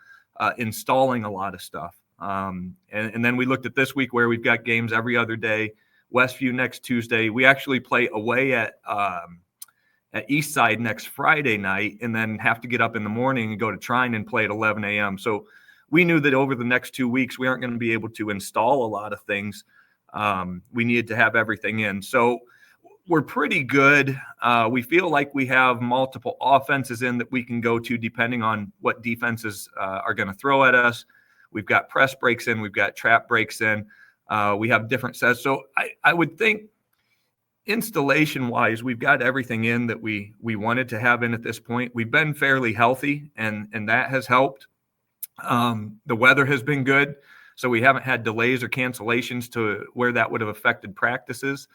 installing a lot of stuff. And then we looked at this week where we've got games every other day. Westview next Tuesday. We actually play away at Eastside next Friday night, and then have to get up in the morning and go to Trine and play at 11 a.m. So we knew that over the next 2 weeks, we aren't going to be able to install a lot of things. We needed to have everything in. So we're pretty good. We feel like we have multiple offenses in that we can go to depending on what defenses are going to throw at us. We've got press breaks in. We've got trap breaks in. We have different sets. So I would think installation-wise, we've got everything in that we wanted to have in at this point. We've been fairly healthy, and that has helped. The weather has been good, so we haven't had delays or cancellations to where that would have affected practices.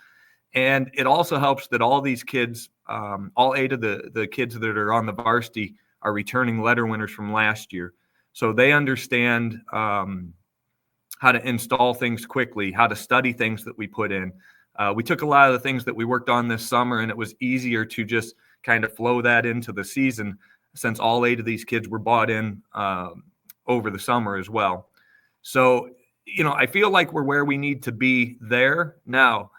And it also helps that all these kids, all 8 of the kids that are on the varsity are returning letter winners from last year. So they understand how to install things quickly, how to study things that we put in. We took a lot of the things that we worked on this summer, and it was easier to just kind of flow that into the season since all 8 of these kids were bought in over the summer as well. So, I feel like we're where we need to be there. Now,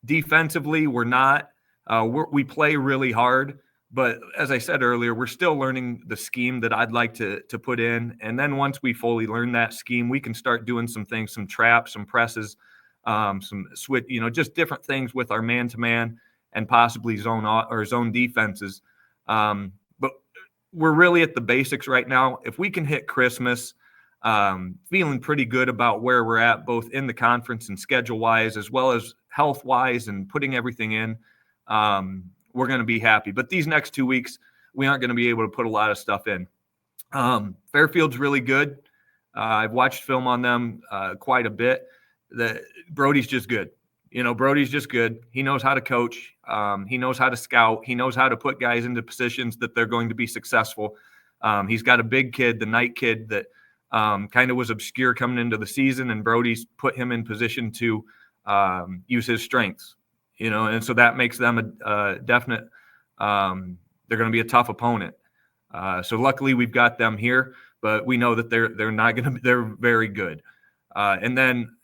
defensively, we're not. We play really hard. But as I said earlier, we're still learning the scheme that I'd like to put in. And then once we fully learn that scheme, we can start doing some things, some traps, some presses, some switch, just different things with our man-to-man and possibly zone defenses. But we're really at the basics right now. If we can hit Christmas, feeling pretty good about where we're at, both in the conference and schedule-wise, as well as health-wise and putting everything in, we're going to be happy. But these next 2 weeks, we aren't going to be able to put a lot of stuff in. Fairfield's really good. I've watched film on them quite a bit. Brody's just good. Brody's just good. He knows how to coach. He knows how to scout. He knows how to put guys into positions that they're going to be successful. He's got a big kid, the Knight kid, that kind of was obscure coming into the season, and Brody's put him in position to use his strengths. And so that makes them a definite they're going to be a tough opponent. So luckily we've got them here, but we know that they're very good. And then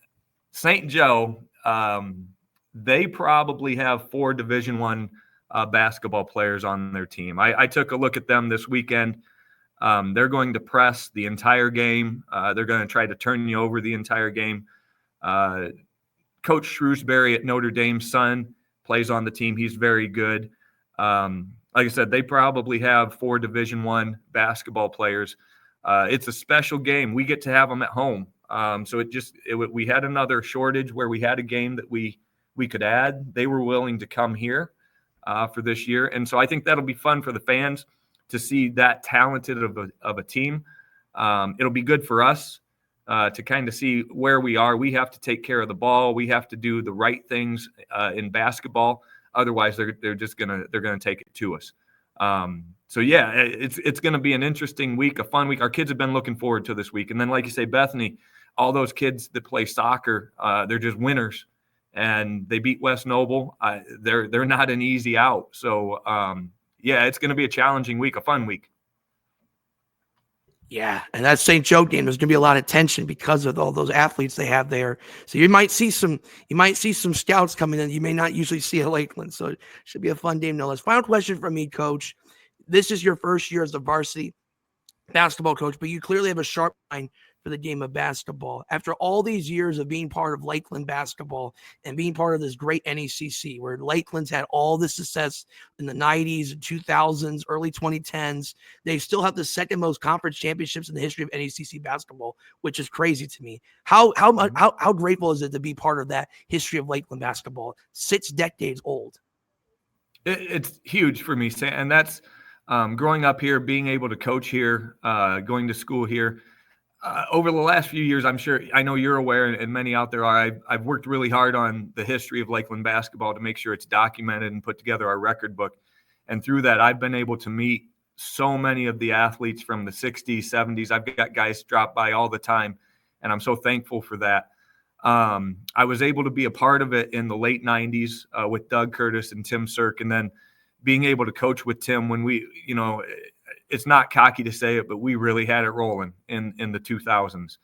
St. Joe, they probably have 4 Division I basketball players on their team. I took a look at them this weekend. They're going to press the entire game. They're going to try to turn you over the entire game. Coach Shrewsbury at Notre Dame's son plays on the team. He's very good. Like I said, they probably have 4 Division I basketball players. It's a special game. We get to have them at home. So we had another shortage where we had a game that we could add. They were willing to come here for this year. And so I think that'll be fun for the fans to see that talented of a team. It'll be good for us to kind of see where we are. We have to take care of the ball. We have to do the right things in basketball. Otherwise, they're gonna take it to us. So yeah, it's gonna be an interesting week, a fun week. Our kids have been looking forward to this week. And then, like you say, Bethany, all those kids that play soccer, they're just winners, and they beat West Noble. They're not an easy out. So yeah, it's gonna be a challenging week, a fun week. Yeah, and that St. Joe game, there's going to be a lot of tension because of all those athletes they have there. So you might see some scouts coming in you may not usually see at Lakeland. So it should be a fun game. No less. Final question from me, Coach. This is your first year as a varsity basketball coach, but you clearly have a sharp mind for the game of basketball. After all these years of being part of Lakeland basketball and being part of this great NECC, where Lakeland's had all the success in the 90s and 2000s, early 2010s, they still have the second most conference championships in the history of NECC basketball, which is crazy to me. How grateful is it to be part of that history of Lakeland basketball? 6 decades old. It's huge for me, and that's growing up here, being able to coach here, going to school here. Over the last few years, I know you're aware, and many out there are, I've worked really hard on the history of Lakeland basketball to make sure it's documented and put together our record book. And through that, I've been able to meet so many of the athletes from the 60s, 70s. I've got guys drop by all the time, and I'm so thankful for that. I was able to be a part of it in the late 90s with Doug Curtis and Tim Sirk, and then being able to coach with Tim when we, it's not cocky to say it, but we really had it rolling in the 2000s.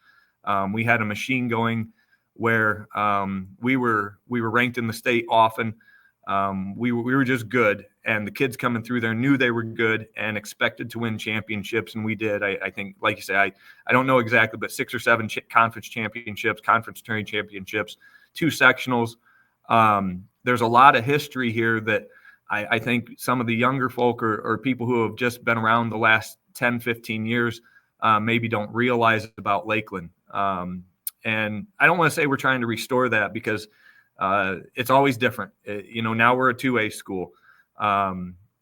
We had a machine going where we were ranked in the state often. We were just good, and the kids coming through there knew they were good and expected to win championships, and we did. I think, like you say, I don't know exactly, but 6 or 7 conference championships, conference tourney championships, 2 sectionals. There's a lot of history here that I think some of the younger folk or people who have just been around the last 10, 15 years maybe don't realize about Lakeland. And I don't want to say we're trying to restore that, because it's always different. Now we're a 2A school.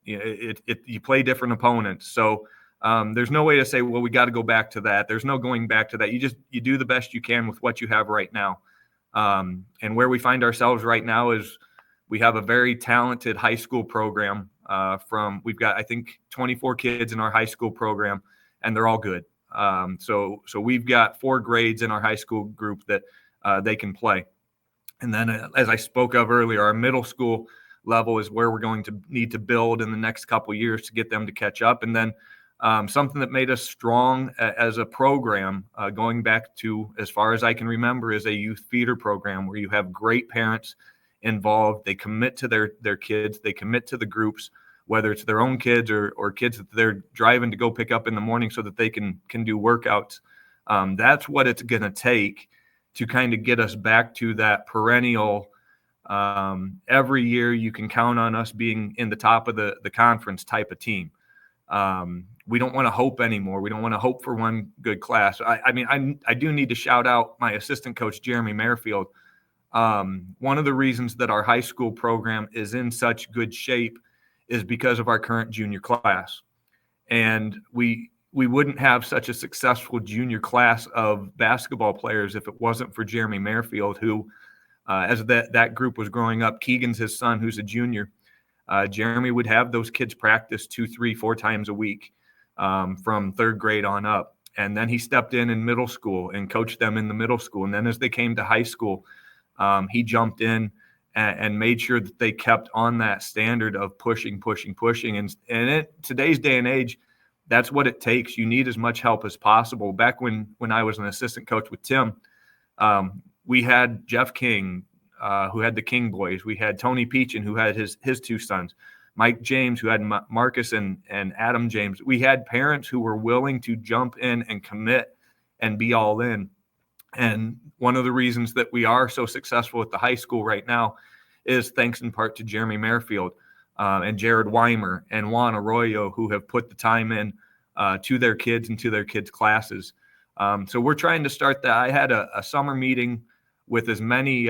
You play different opponents. So there's no way to say, well, we got to go back to that. There's no going back to that. You do the best you can with what you have right now. And where we find ourselves right now is we have a very talented high school program. We've got, I think, 24 kids in our high school program, and they're all good. So we've got 4 grades in our high school group that they can play. And then, as I spoke of earlier, our middle school level is where we're going to need to build in the next couple of years to get them to catch up. And then something that made us strong as a program, going back to as far as I can remember, is a youth feeder program where you have great parents involved. They commit to their kids. They commit to the groups, whether it's their own kids or kids that they're driving to go pick up in the morning so that they can do workouts. That's what it's going to take to kind of get us back to that perennial, every year you can count on us being in the top of the conference type of team. We don't want to hope anymore. We don't want to hope for one good class. I do need to shout out my assistant coach, Jeremy Merrifield. One of the reasons that our high school program is in such good shape is because of our current junior class. And we wouldn't have such a successful junior class of basketball players if it wasn't for Jeremy Merrifield, who, as that group was growing up, Keegan's his son, who's a junior. Jeremy would have those kids practice 2, 3, 4 times a week from 3rd grade on up. And then he stepped in middle school and coached them in the middle school. And then as they came to high school, he jumped in and made sure that they kept on that standard of pushing. And in today's day and age, that's what it takes. You need as much help as possible. Back when I was an assistant coach with Tim, we had Jeff King, who had the King boys. We had Tony Peachin, who had his 2 sons. Mike James, who had Marcus and Adam James. We had parents who were willing to jump in and commit and be all in. And one of the reasons that we are so successful at the high school right now is thanks in part to Jeremy Merrifield and Jared Weimer and Juan Arroyo, who have put the time in to their kids and to their kids' classes. So we're trying to start that. I had a summer meeting with as many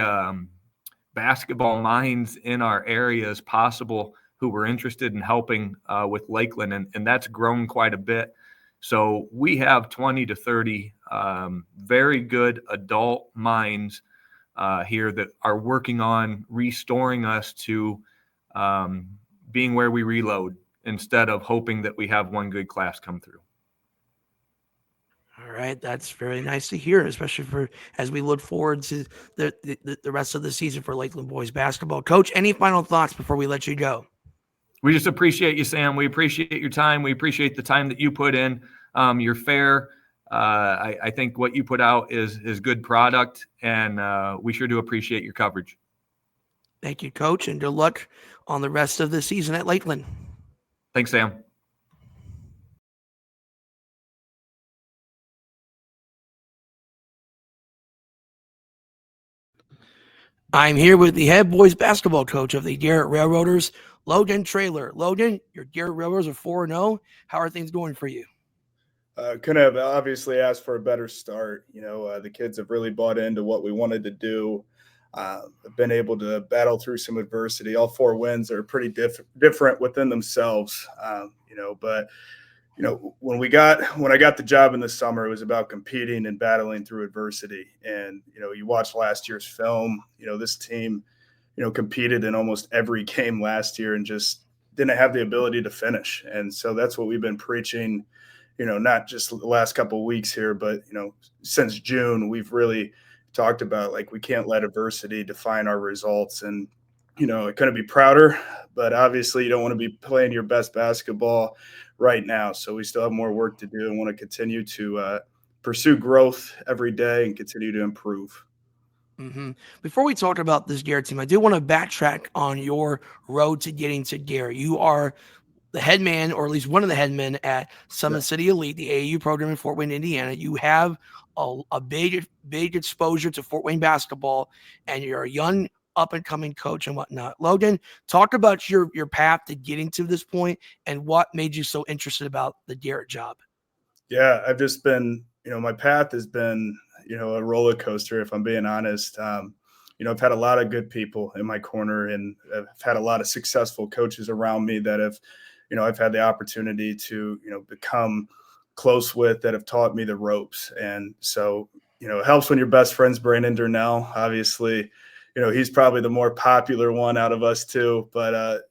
basketball minds in our area as possible who were interested in helping with Lakeland, and that's grown quite a bit. So we have 20 to 30 very good adult minds here that are working on restoring us to being where we reload instead of hoping that we have one good class come through. All right, that's very nice to hear, especially as we look forward to the rest of the season for Lakeland boys basketball. Coach, any final thoughts before we let you go? We just appreciate you, Sam. We appreciate your time. We appreciate the time that you put in. You're fair. I think what you put out is good product, and we sure do appreciate your coverage. Thank you, Coach, and good luck on the rest of the season at Lakeland. Thanks, Sam. I'm here with the head boys basketball coach of the Garrett Railroaders, Logan Traylor. Logan, your Garrett Railroaders are 4-0. How are things going for you? Couldn't have obviously asked for a better start. The kids have really bought into what we wanted to do. Have been able to battle through some adversity. All 4 wins are pretty different within themselves, But when I got the job in the summer, it was about competing and battling through adversity. And you watch last year's film. This team, competed in almost every game last year and just didn't have the ability to finish. And so that's what we've been preaching, not just the last couple of weeks here, but, since June, we've really talked about, like, we can't let adversity define our results. And, I couldn't be prouder, but obviously you don't want to be playing your best basketball right now. So we still have more work to do and want to continue to pursue growth every day and continue to improve. Mm-hmm. Before we talk about this Garrett team, I do want to backtrack on your road to getting to Garrett. You are the head man, or at least one of the head men at Summit City Elite, the AAU program in Fort Wayne, Indiana. You have a big exposure to Fort Wayne basketball, and you're a young up-and-coming coach and whatnot. Logan, talk about your path to getting to this point and what made you so interested about the Garrett job. Yeah, I've just been, my path has been, a roller coaster, if I'm being honest. I've had a lot of good people in my corner, and I've had a lot of successful coaches around me that have, I've had the opportunity to, become close with, that have taught me the ropes. And so, it helps when your best friend's Brandon Durnell. Obviously, he's probably the more popular one out of us too. But,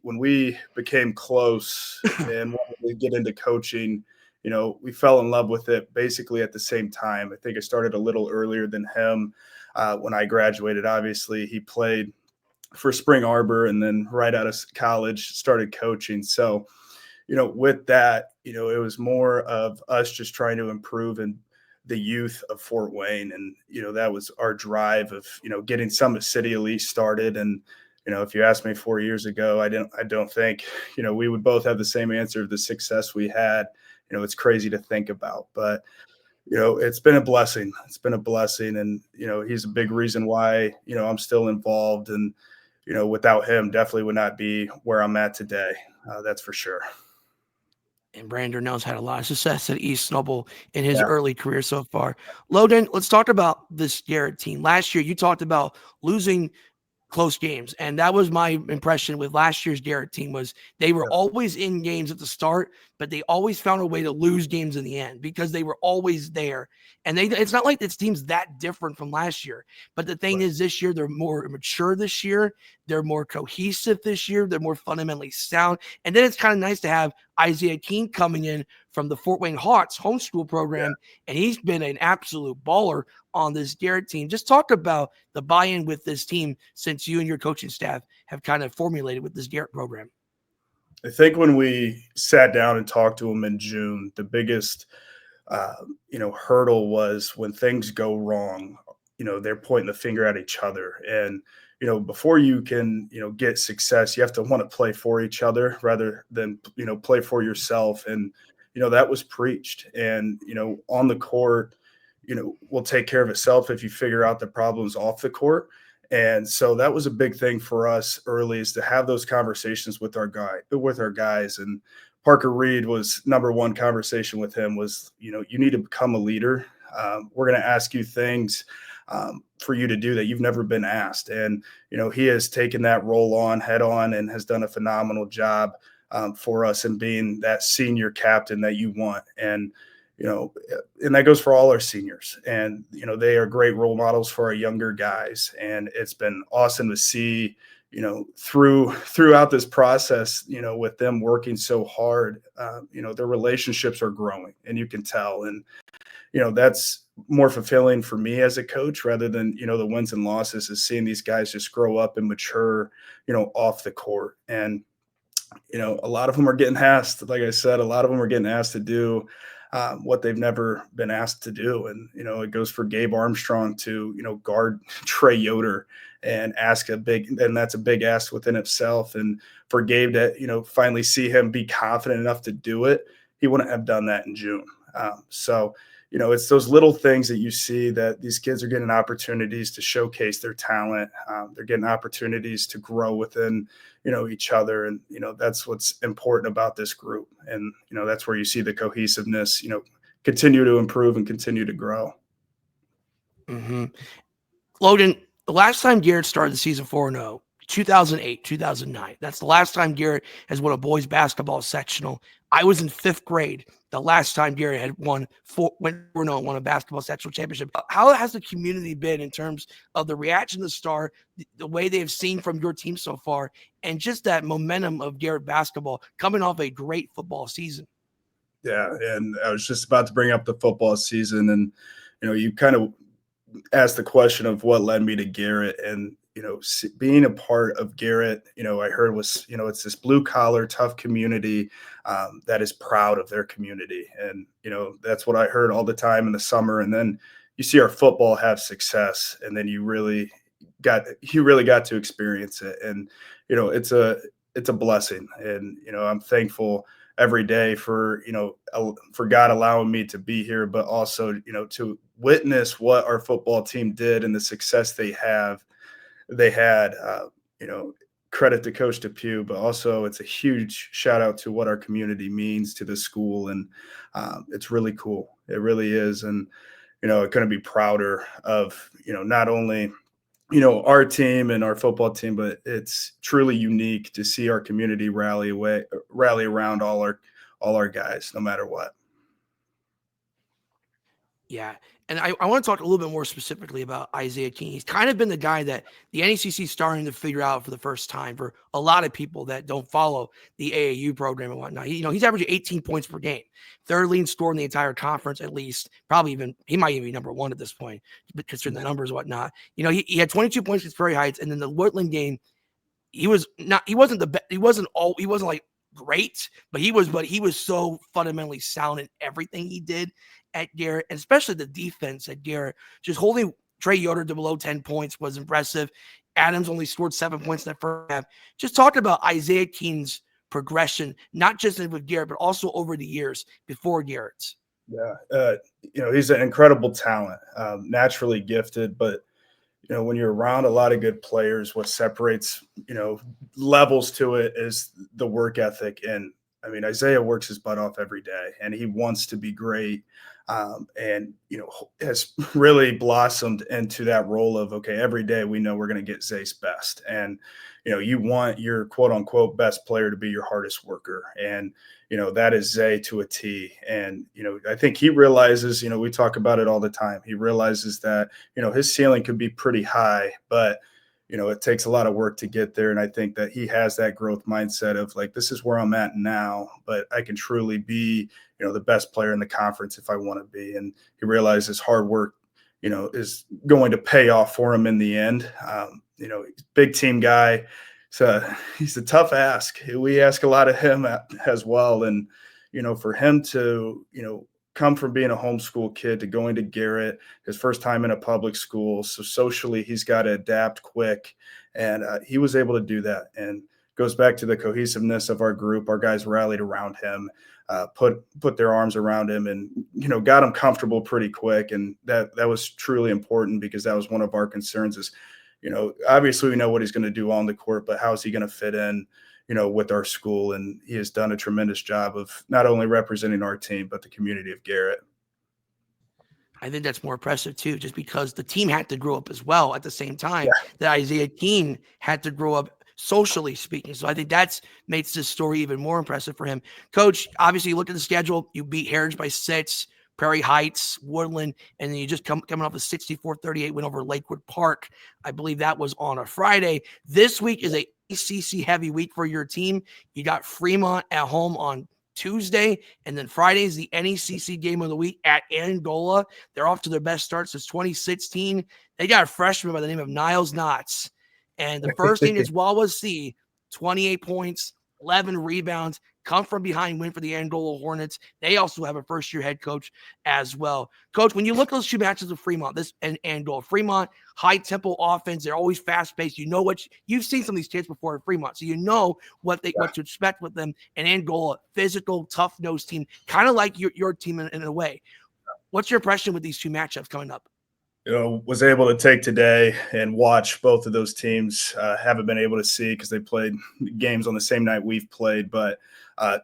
when we became close and wanted to get into coaching, we fell in love with it basically at the same time. I think I started a little earlier than him. When I graduated, obviously, he played for Spring Arbor, and then right out of college started coaching. So, with that, it was more of us just trying to improve in the youth of Fort Wayne. And, that was our drive of, getting Summit City Elite started. And, if you asked me 4 years ago, I don't think, we would both have the same answer of the success we had. It's crazy to think about, but, it's been a blessing. It's been a blessing. And, he's a big reason why, I'm still involved. And, without him, definitely would not be where I'm at today. That's for sure. And Brandon Durnell's had a lot of success at East Snowball in his early career so far. Logan, let's talk about this Garrett team. Last year, you talked about losing close games. And that was my impression with last year's Garrett team, was they were always in games at the start, but they always found a way to lose games in the end because they were always there. And it's not like this team's that different from last year. But the thing is, this year, they're more mature this year. They're more cohesive this year. They're more fundamentally sound. And then it's kind of nice to have Isaiah King coming in from the Fort Wayne Hawks homeschool program. And he's been an absolute baller on this Garrett team. Just talk about the buy-in with this team since you and your coaching staff have kind of formulated with this Garrett program. I think when we sat down and talked to them in June, the biggest, hurdle was when things go wrong, they're pointing the finger at each other. And, before you can, get success, you have to want to play for each other rather than, play for yourself. And, that was preached. And, on the court, will take care of itself if you figure out the problems off the court. And so that was a big thing for us early, is to have those conversations with our guys. And Parker Reed was number one conversation with him was, you need to become a leader. We're going to ask you things for you to do that you've never been asked. And, he has taken that role on head on and has done a phenomenal job for us in being that senior captain that you want. And, and that goes for all our seniors. And, they are great role models for our younger guys. And it's been awesome to see, throughout this process, with them working so hard, their relationships are growing, and you can tell. And, that's more fulfilling for me as a coach rather than, the wins and losses, is seeing these guys just grow up and mature, off the court. And, a lot of them are getting asked, like I said, a lot of them are getting asked to do what they've never been asked to do. And, it goes for Gabe Armstrong to, guard Trey Yoder and and that's a big ask within itself. And for Gabe to, finally see him be confident enough to do it, he wouldn't have done that in June. So, it's those little things that you see that these kids are getting opportunities to showcase their talent. They're getting opportunities to grow within, each other. And, that's what's important about this group. And, that's where you see the cohesiveness, continue to improve and continue to grow. Mm-hmm. Logan, the last time Garrett started the season 4-0, 2008, 2009. That's the last time Garrett has won a boys basketball sectional. I was in 5th grade the last time Garrett had went 4-0 and won a basketball sectional championship. How has the community been in terms of the reaction to the Star, the way they have seen from your team so far, and just that momentum of Garrett basketball coming off a great football season? Yeah, and I was just about to bring up the football season, and you kind of asked the question of what led me to Garrett, and being a part of Garrett, I heard was it's this blue collar, tough community that is proud of their community, and that's what I heard all the time in the summer, and then you see our football have success, and then you really got to experience it, and it's a blessing, and I'm thankful every day for God allowing me to be here, but also to witness what our football team did and the success they had. Credit to Coach DePew, but also it's a huge shout out to what our community means to the school, and it's really cool. It really is, and I couldn't be prouder of not only our team and our football team, but it's truly unique to see our community rally around all our guys, no matter what. Yeah. And I want to talk a little bit more specifically about Isaiah King. He's kind of been the guy that the NECC is starting to figure out for the first time for a lot of people that don't follow the AAU program and whatnot. He's averaging 18 points per game, 3rd leading scorer in the entire conference, at least. He might even be number 1 at this point, considering the numbers and whatnot. He had 22 points against Prairie Heights, and then the Woodland game, he wasn't like great, but he was so fundamentally sound in everything he did at Garrett, and especially the defense at Garrett. Just holding Trey Yoder to below 10 points was impressive. Adams only scored 7 points in that first half. Just talking about Isaiah King's progression, not just with Garrett, but also over the years before Garrett's. Yeah, he's an incredible talent, naturally gifted, but when you're around a lot of good players, what separates, levels to it is the work ethic. And I mean, Isaiah works his butt off every day, and he wants to be great. And has really blossomed into that role of, okay, every day we know we're going to get Zay's best. And, you want your quote unquote best player to be your hardest worker. And, that is Zay to a T. And, I think he realizes, we talk about it all the time. He realizes that, his ceiling could be pretty high, but, it takes a lot of work to get there. And I think that he has that growth mindset of like, this is where I'm at now, but I can truly be, the best player in the conference if I want to be. And he realizes hard work, is going to pay off for him in the end. Big team guy. So he's a tough ask. We ask a lot of him as well. And, for him to, come from being a homeschool kid to going to Garrett, his first time in a public school. So socially, he's got to adapt quick. And he was able to do that. And goes back to the cohesiveness of our group. Our guys rallied around him, put their arms around him, and, got him comfortable pretty quick. And that was truly important, because that was one of our concerns is, obviously we know what he's going to do on the court, but how is he going to fit in, with our school? And he has done a tremendous job of not only representing our team, but the community of Garrett. I think that's more impressive too, just because the team had to grow up as well at the same time that Isaiah King had to grow up, socially speaking. So I think that makes this story even more impressive for him. Coach, obviously you looked at the schedule, you beat Heritage by 6, Prairie Heights, Woodland, and then you just coming off a 64-38 win over Lakewood Park. I believe that was on a Friday. This week is a ACC heavy week for your team. You got Fremont at home on Tuesday, and then Friday is the NECC game of the week at Angola. They're off to their best start since 2016. They got a freshman by the name of Niles Knotts, and the first team is Wawa C, 28 points, 11 rebounds, come from behind win for the Angola Hornets. They also have a first-year head coach as well. Coach, when you look at those two matches of Fremont, and Angola, Fremont, high-tempo offense, they're always fast-paced. You know you've seen some of these kids before at Fremont, so you know what to expect with them. And Angola, physical, tough-nosed team, kind of like your team in a way. What's your impression with these two matchups coming up? Was able to take today and watch both of those teams. Haven't been able to see because they played games on the same night we've played, but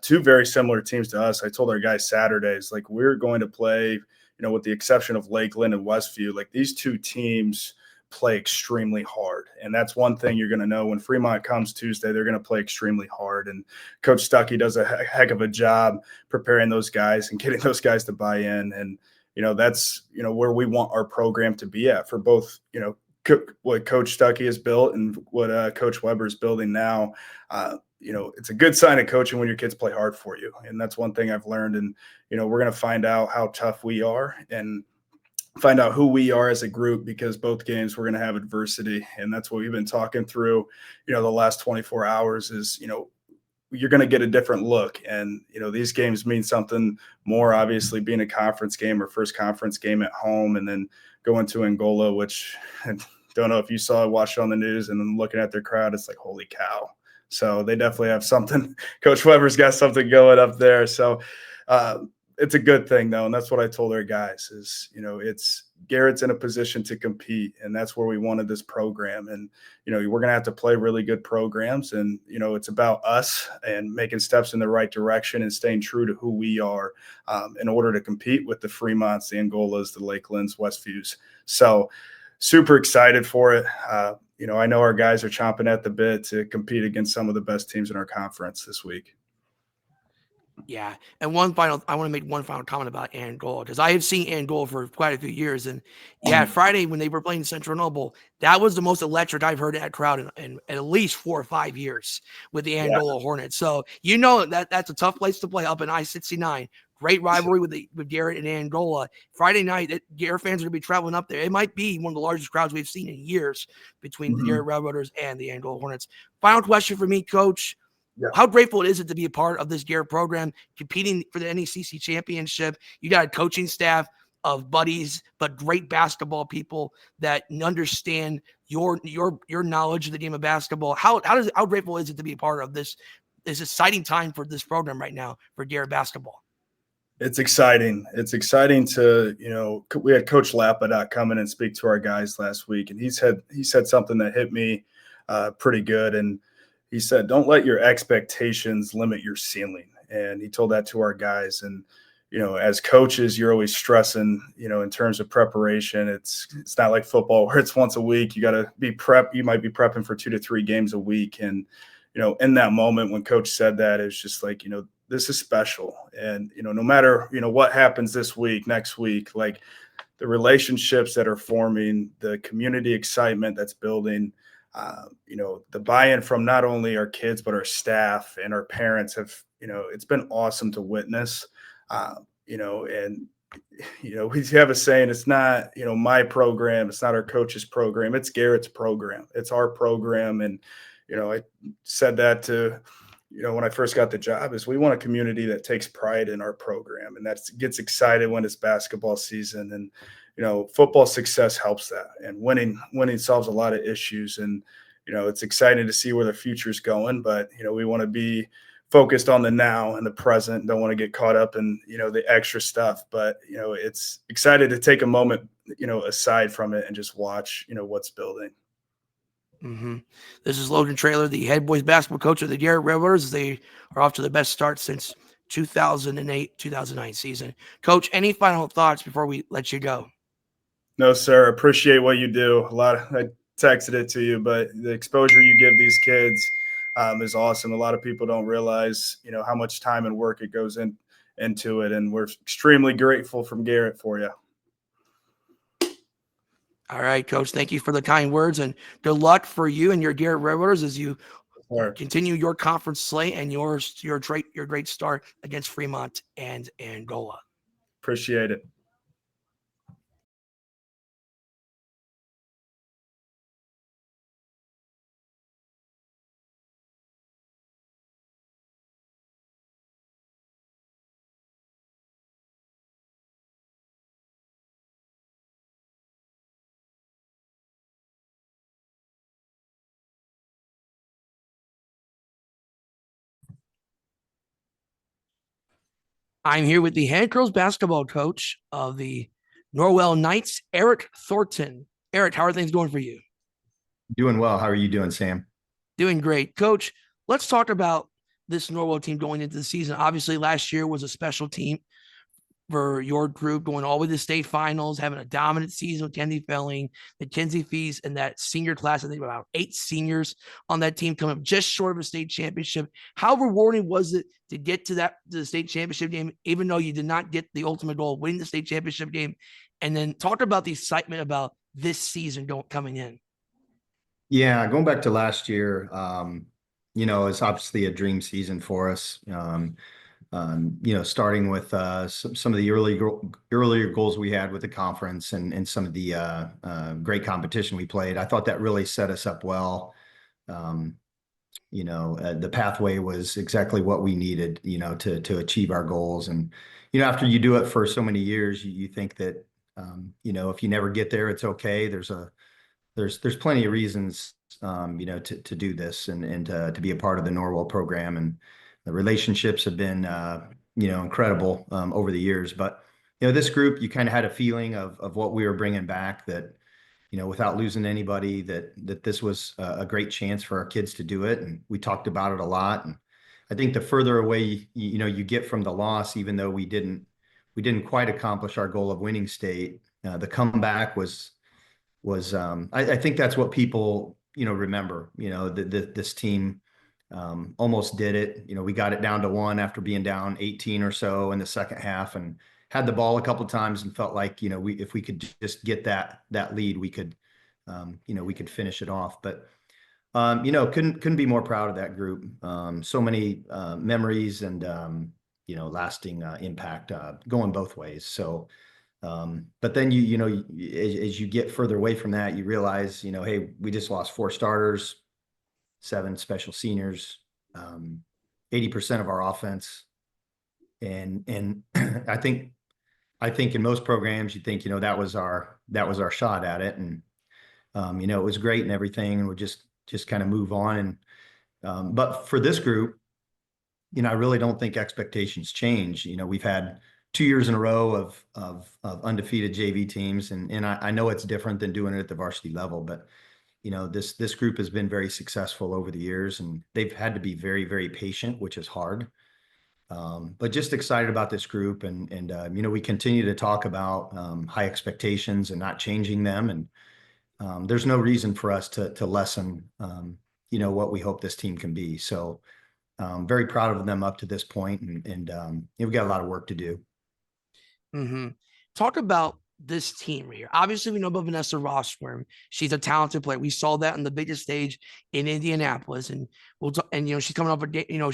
two very similar teams to us. I told our guys Saturdays, like, we're going to play, with the exception of Lakeland and Westview, like these two teams play extremely hard. And that's one thing you're going to know when Fremont comes Tuesday, they're going to play extremely hard. And Coach Stuckey does a heck of a job preparing those guys and getting those guys to buy in. And, that's, where we want our program to be at for both, what Coach Stuckey has built and what Coach Weber is building now. It's a good sign of coaching when your kids play hard for you. And that's one thing I've learned. And, we're going to find out how tough we are and find out who we are as a group, because both games we're going to have adversity. And that's what we've been talking through, the last 24 hours is, you're going to get a different look. And, these games mean something more, obviously being a conference game or first conference game at home, and then going to Angola, which I don't know if you saw, watched it on the news, and then looking at their crowd, it's like, holy cow. So they definitely have something. Coach Weber's got something going up there. So it's a good thing, though. And that's what I told our guys is, it's Garrett's in a position to compete, and that's where we wanted this program. And, we're going to have to play really good programs, and, it's about us and making steps in the right direction and staying true to who we are in order to compete with the Fremonts, the Angolas, the Lakelands, Westviews. So super excited for it. I know our guys are chomping at the bit to compete against some of the best teams in our conference this week. Yeah. And I want to make one final comment about Angola, because I have seen Angola for quite a few years. And Friday when they were playing Central Noble, that was the most electric I've heard that crowd in at least 4 or 5 years with the Angola Hornets. So, that's a tough place to play up in I-69. Great rivalry with Garrett and Angola. Friday night, Garrett fans are going to be traveling up there. It might be one of the largest crowds we've seen in years between the Garrett Railroaders and the Angola Hornets. Final question for me, Coach. Yeah. How grateful is it to be a part of this Garrett program, competing for the NECC championship? You got a coaching staff of buddies, but great basketball people that understand your knowledge of the game of basketball. How grateful is it to be a part of this exciting time for this program right now for Garrett basketball? It's exciting. It's exciting to, we had Coach Lapadot come in and speak to our guys last week, and he said something that hit me pretty good. And he said, don't let your expectations limit your ceiling. And he told that to our guys. And, as coaches, you're always stressing, in terms of preparation. It's not like football where it's once a week. You got to be prepped. You might be prepping for 2 to 3 games a week. And, in that moment when Coach said that, it's just like, this is special. And, no matter, what happens this week, next week, like the relationships that are forming, the community excitement that's building, the buy-in from not only our kids, but our staff and our parents have, it's been awesome to witness, and, we have a saying, it's not, my program, it's not our coach's program, it's Garrett's program. It's our program. And, I said that to, when I first got the job, is we want a community that takes pride in our program and that gets excited when it's basketball season. And, football success helps that, and winning solves a lot of issues. And, it's exciting to see where the future is going, but, we want to be focused on the now and the present. Don't want to get caught up in, the extra stuff, but, it's excited to take a moment, aside from it and just watch, what's building. Mm-hmm. This is Logan Traylor, the head boys basketball coach of the Garrett Railroaders. They are off to the best start since 2008-2009 season. Coach, any final thoughts before we let you go? No, sir. Appreciate what you do. I texted it to you, but the exposure you give these kids is awesome. A lot of people don't realize, how much time and work it goes into it, and we're extremely grateful from Garrett for you. All right, Coach. Thank you for the kind words, and good luck for you and your Garrett Railroaders as you continue your conference slate and your great start against Fremont and Angola. Appreciate it. I'm here with the head girls basketball coach of the Norwell Knights, Eric Thornton. Eric, how are things going for you? Doing well. How are you doing, Sam? Doing great. Coach, let's talk about this Norwell team going into the season. Obviously, last year was a special team for your group, going all the way to the state finals, having a dominant season with Kenzie Felling, Mackenzie Fees, and that senior class. I think about 8 seniors on that team coming up just short of a state championship. How rewarding was it to get to the state championship game, even though you did not get the ultimate goal, winning the state championship game? And then talk about the excitement about this season coming in. Yeah, going back to last year, it's obviously a dream season for us. Starting with some of the earlier goals we had with the conference and some of the great competition we played. I thought that really set us up well. The pathway was exactly what we needed, to achieve our goals. And, after you do it for so many years, you think that, if you never get there, it's okay. There's plenty of reasons, to do this and to be a part of the Norwell program. And the relationships have been, incredible over the years. But, this group, you kind of had a feeling of what we were bringing back, that, without losing anybody, that this was a great chance for our kids to do it. And we talked about it a lot. And I think the further away, you get from the loss, even though we didn't quite accomplish our goal of winning state, the comeback was I think that's what people, remember, this team almost did it. We got it down to 1 after being down 18 or so in the second half, and had the ball a couple of times and felt like, if we could just get that lead, we could finish it off. But, couldn't be more proud of that group. So many memories and, lasting impact going both ways. So, but then as you get further away from that, you realize, hey, we just lost 4 starters, 7 special seniors, 80% of our offense. And I think in most programs, you think, that was our shot at it. And, it was great and everything. And we just kind of move on. And, but for this group, I really don't think expectations change. We've had 2 years in a row of undefeated JV teams. And I know it's different than doing it at the varsity level, but this group has been very successful over the years, and they've had to be very, very patient, which is hard. But just excited about this group, and we continue to talk about high expectations and not changing them. And there's no reason for us to lessen, what we hope this team can be. So very proud of them up to this point, and we've got a lot of work to do. Mm-hmm. Talk about this team right here. Obviously, we know about Vanessa Rossworm. She's a talented player. We saw that on the biggest stage in Indianapolis, and she's coming off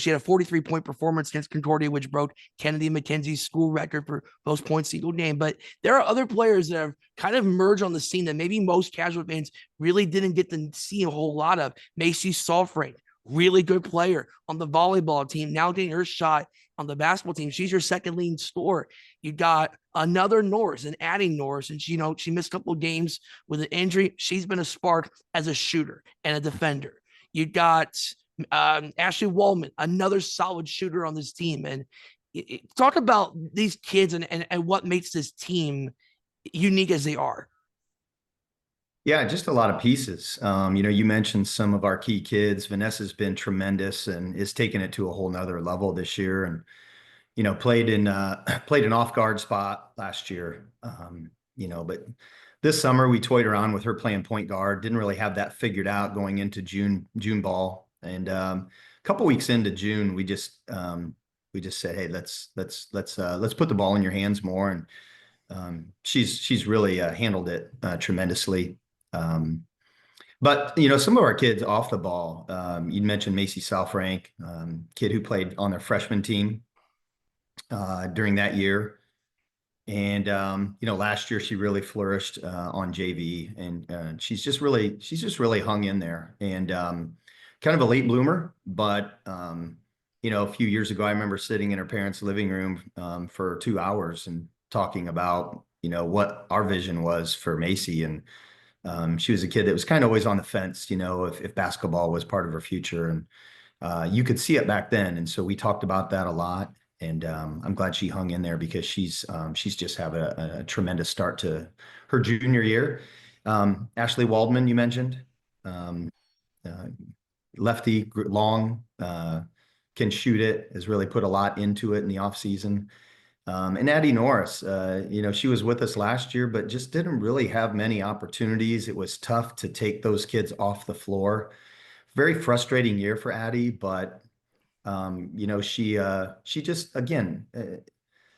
she had a 43-point performance against Concordia, which broke Kennedy McKenzie's school record for most points single game. But there are other players that have kind of emerged on the scene that maybe most casual fans really didn't get to see a whole lot of. Macy Sofrank, really good player on the volleyball team, now getting her shot on the basketball team. She's your second leading scorer. You got another Norris and adding Norris, and she missed a couple of games with an injury. She's been a spark as a shooter and a defender. You got Ashley Wallman, another solid shooter on this team. And talk about these kids and what makes this team unique as they are. Yeah, just a lot of pieces. You mentioned some of our key kids. Vanessa's been tremendous and is taking it to a whole nother level this year. And, played an off-guard spot last year. But this summer we toyed around with her playing point guard. Didn't really have that figured out going into June ball. And a couple weeks into June, we just said, hey, let's put the ball in your hands more. And she's really handled it tremendously. But some of our kids off the ball, you mentioned Macy Sofrank, kid who played on their freshman team during that year. And last year she really flourished on JV, and she's just really hung in there, and kind of a late bloomer. But a few years ago, I remember sitting in her parents' living room for 2 hours and talking about what our vision was for Macy. And she was a kid that was kind of always on the fence, if basketball was part of her future. And you could see it back then. And so we talked about that a lot. And I'm glad she hung in there, because she's just have a tremendous start to her junior year. Ashley Waldman, you mentioned, lefty, long, can shoot it, has really put a lot into it in the off season. And Addie Norris, she was with us last year, but just didn't really have many opportunities. It was tough to take those kids off the floor. Very frustrating year for Addie, but she just again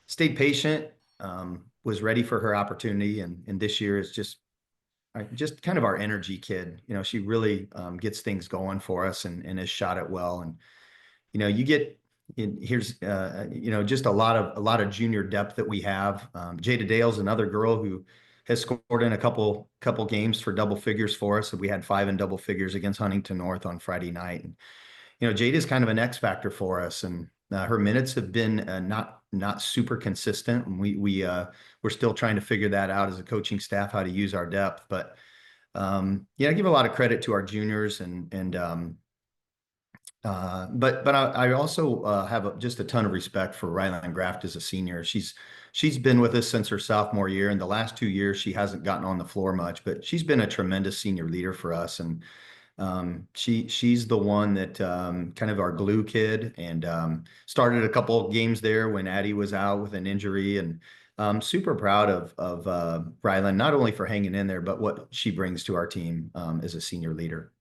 stayed patient, was ready for her opportunity, and this year is just kind of our energy kid. She really gets things going for us and has shot it well. And you get here's just a lot of junior depth that we have. Jada Dale's another girl who has scored in a couple games for double figures for us. We had 5 in double figures against Huntington North on Friday night. And Jada is kind of an X factor for us, and her minutes have been not super consistent. And we're still trying to figure that out as a coaching staff, how to use our depth. But I give a lot of credit to our juniors, but I also have just a ton of respect for Ryland Graft as a senior. She's been with us since her sophomore year, and the last 2 years she hasn't gotten on the floor much, but she's been a tremendous senior leader for us. And she's the one that kind of our glue kid, and started a couple of games there when Addie was out with an injury. And super proud of Ryland, not only for hanging in there, but what she brings to our team as a senior leader.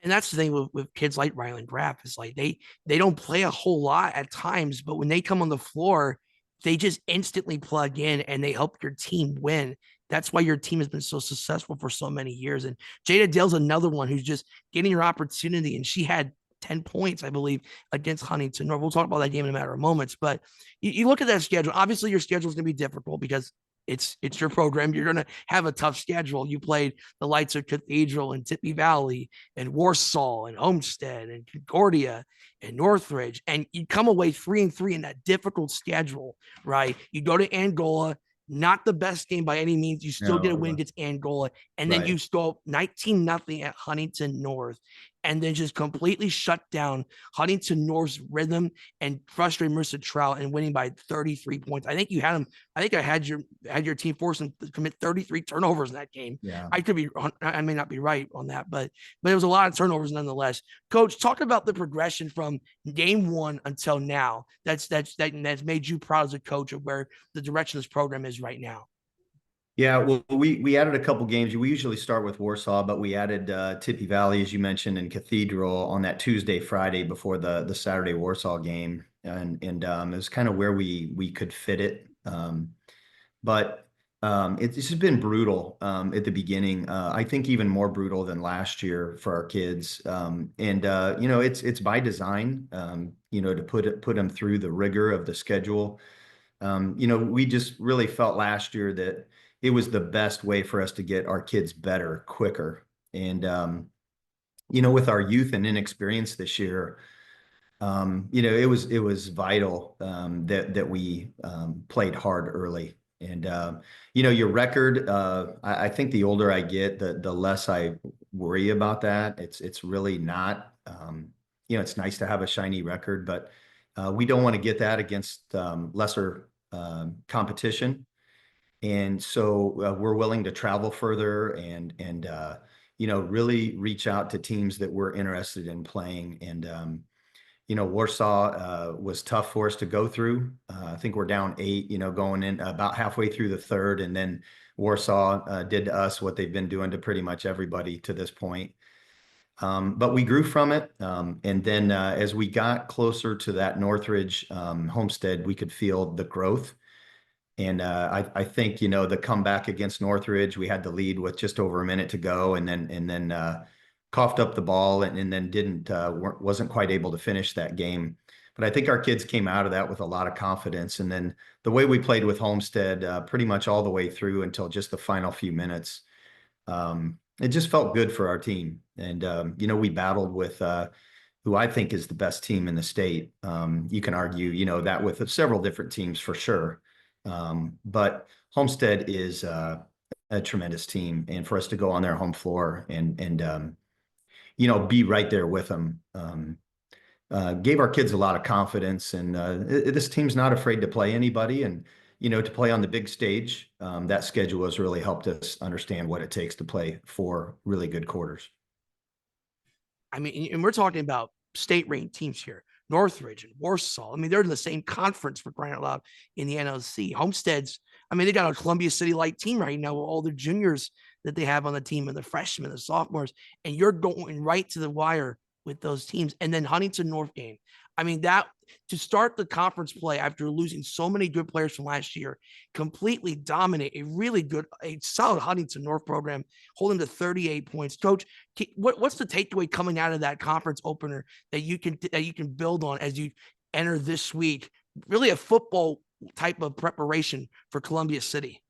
And that's the thing with kids like Ryland Graff, is like they don't play a whole lot at times, but when they come on the floor, they just instantly plug in and they help your team win. That's why your team has been so successful for so many years. And Jada Dale's another one who's just getting her opportunity, and she had 10 points, I believe, against Huntington North. We'll talk about that game in a matter of moments, but you look at that schedule. Obviously, your schedule is going to be difficult because it's your program. You're going to have a tough schedule. You played the Lights of Cathedral and Tippy Valley and Warsaw and Homestead and Concordia and Northridge, and you come away 3-3 in that difficult schedule, right? You go to Angola, not the best game by any means. You still get a win against Angola, and then you stole 19-0 at Huntington North, and then just completely shut down Huntington North's rhythm and frustrate Marissa Trout and winning by 33 points. I think you had them. I think I had your team force them to commit 33 turnovers in that game. Yeah. I may not be right on that, but it was a lot of turnovers nonetheless. Coach, talk about the progression from game one until now. That's made you proud as a coach of where the direction of this program is right now. Yeah, well, we added a couple games. We usually start with Warsaw, but we added Tippy Valley, as you mentioned, and Cathedral on that Tuesday, Friday before the Saturday Warsaw game, and it was kind of where we could fit it. But it's just been brutal at the beginning. I think even more brutal than last year for our kids. It's by design. To put them through the rigor of the schedule. We just really felt last year that it was the best way for us to get our kids better quicker. And, with our youth and inexperience this year, it was vital that we played hard early. And, your record, I think the older I get, the less I worry about that. It's really not, it's nice to have a shiny record, but we don't want to get that against lesser competition. And so we're willing to travel further and really reach out to teams that we're interested in playing. And, Warsaw was tough for us to go through. I think we're down 8, going in about halfway through the third. And then Warsaw did to us what they've been doing to pretty much everybody to this point. But we grew from it. And then as we got closer to that Northridge Homestead, we could feel the growth. And I think, the comeback against Northridge, we had the lead with just over a minute to go, and then coughed up the ball and then wasn't quite able to finish that game. But I think our kids came out of that with a lot of confidence. And then the way we played with Homestead pretty much all the way through until just the final few minutes, it just felt good for our team. And, we battled with who I think is the best team in the state. You can argue, that with several different teams for sure. But Homestead is a tremendous team, and for us to go on their home floor and be right there with them gave our kids a lot of confidence. And this team's not afraid to play anybody, and to play on the big stage. That schedule has really helped us understand what it takes to play 4 really good quarters. I mean, and we're talking about state-ranked teams here. Northridge and Warsaw. I mean, they're in the same conference for crying out loud in the NLC. Homestead's, I mean, they got a Columbia City like team right now with all the juniors that they have on the team and the freshmen, the sophomores, and you're going right to the wire with those teams. And then Huntington North game. I mean, that to start the conference play after losing so many good players from last year, completely dominate a really good, a solid Huntington North program, holding to 38 points. Coach, what's the takeaway coming out of that conference opener that you can build on as you enter this week? Really a football type of preparation for Columbia City.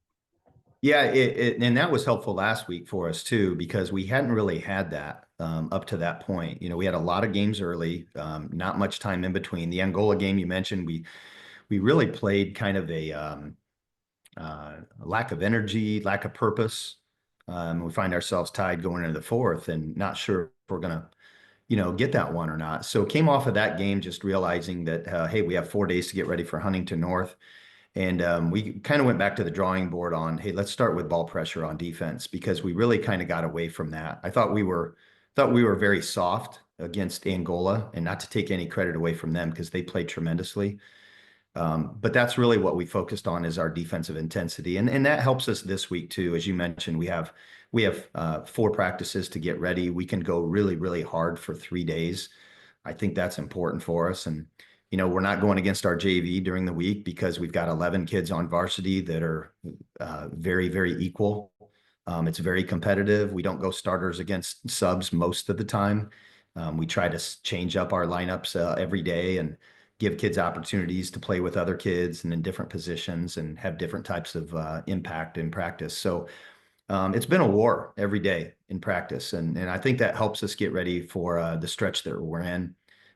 Yeah, and that was helpful last week for us too, because we hadn't really had that up to that point. We had a lot of games early, not much time in between. The Angola game you mentioned, we really played kind of a lack of energy, lack of purpose. We find ourselves tied going into the fourth and not sure if we're going to, get that one or not. So came off of that game just realizing that, hey, we have 4 days to get ready for Huntington North. And we kind of went back to the drawing board on, hey, let's start with ball pressure on defense, because we really kind of got away from that. I thought we were very soft against Angola, and not to take any credit away from them because they played tremendously. But that's really what we focused on, is our defensive intensity. And that helps us this week too. As you mentioned, we have 4 practices to get ready. We can go really, really hard for 3 days. I think that's important for us. And we're not going against our JV during the week because we've got 11 kids on varsity that are very, very equal. It's very competitive. We don't go starters against subs most of the time. We try to change up our lineups every day and give kids opportunities to play with other kids and in different positions and have different types of impact in practice. So it's been a war every day in practice. And I think that helps us get ready for the stretch that we're in.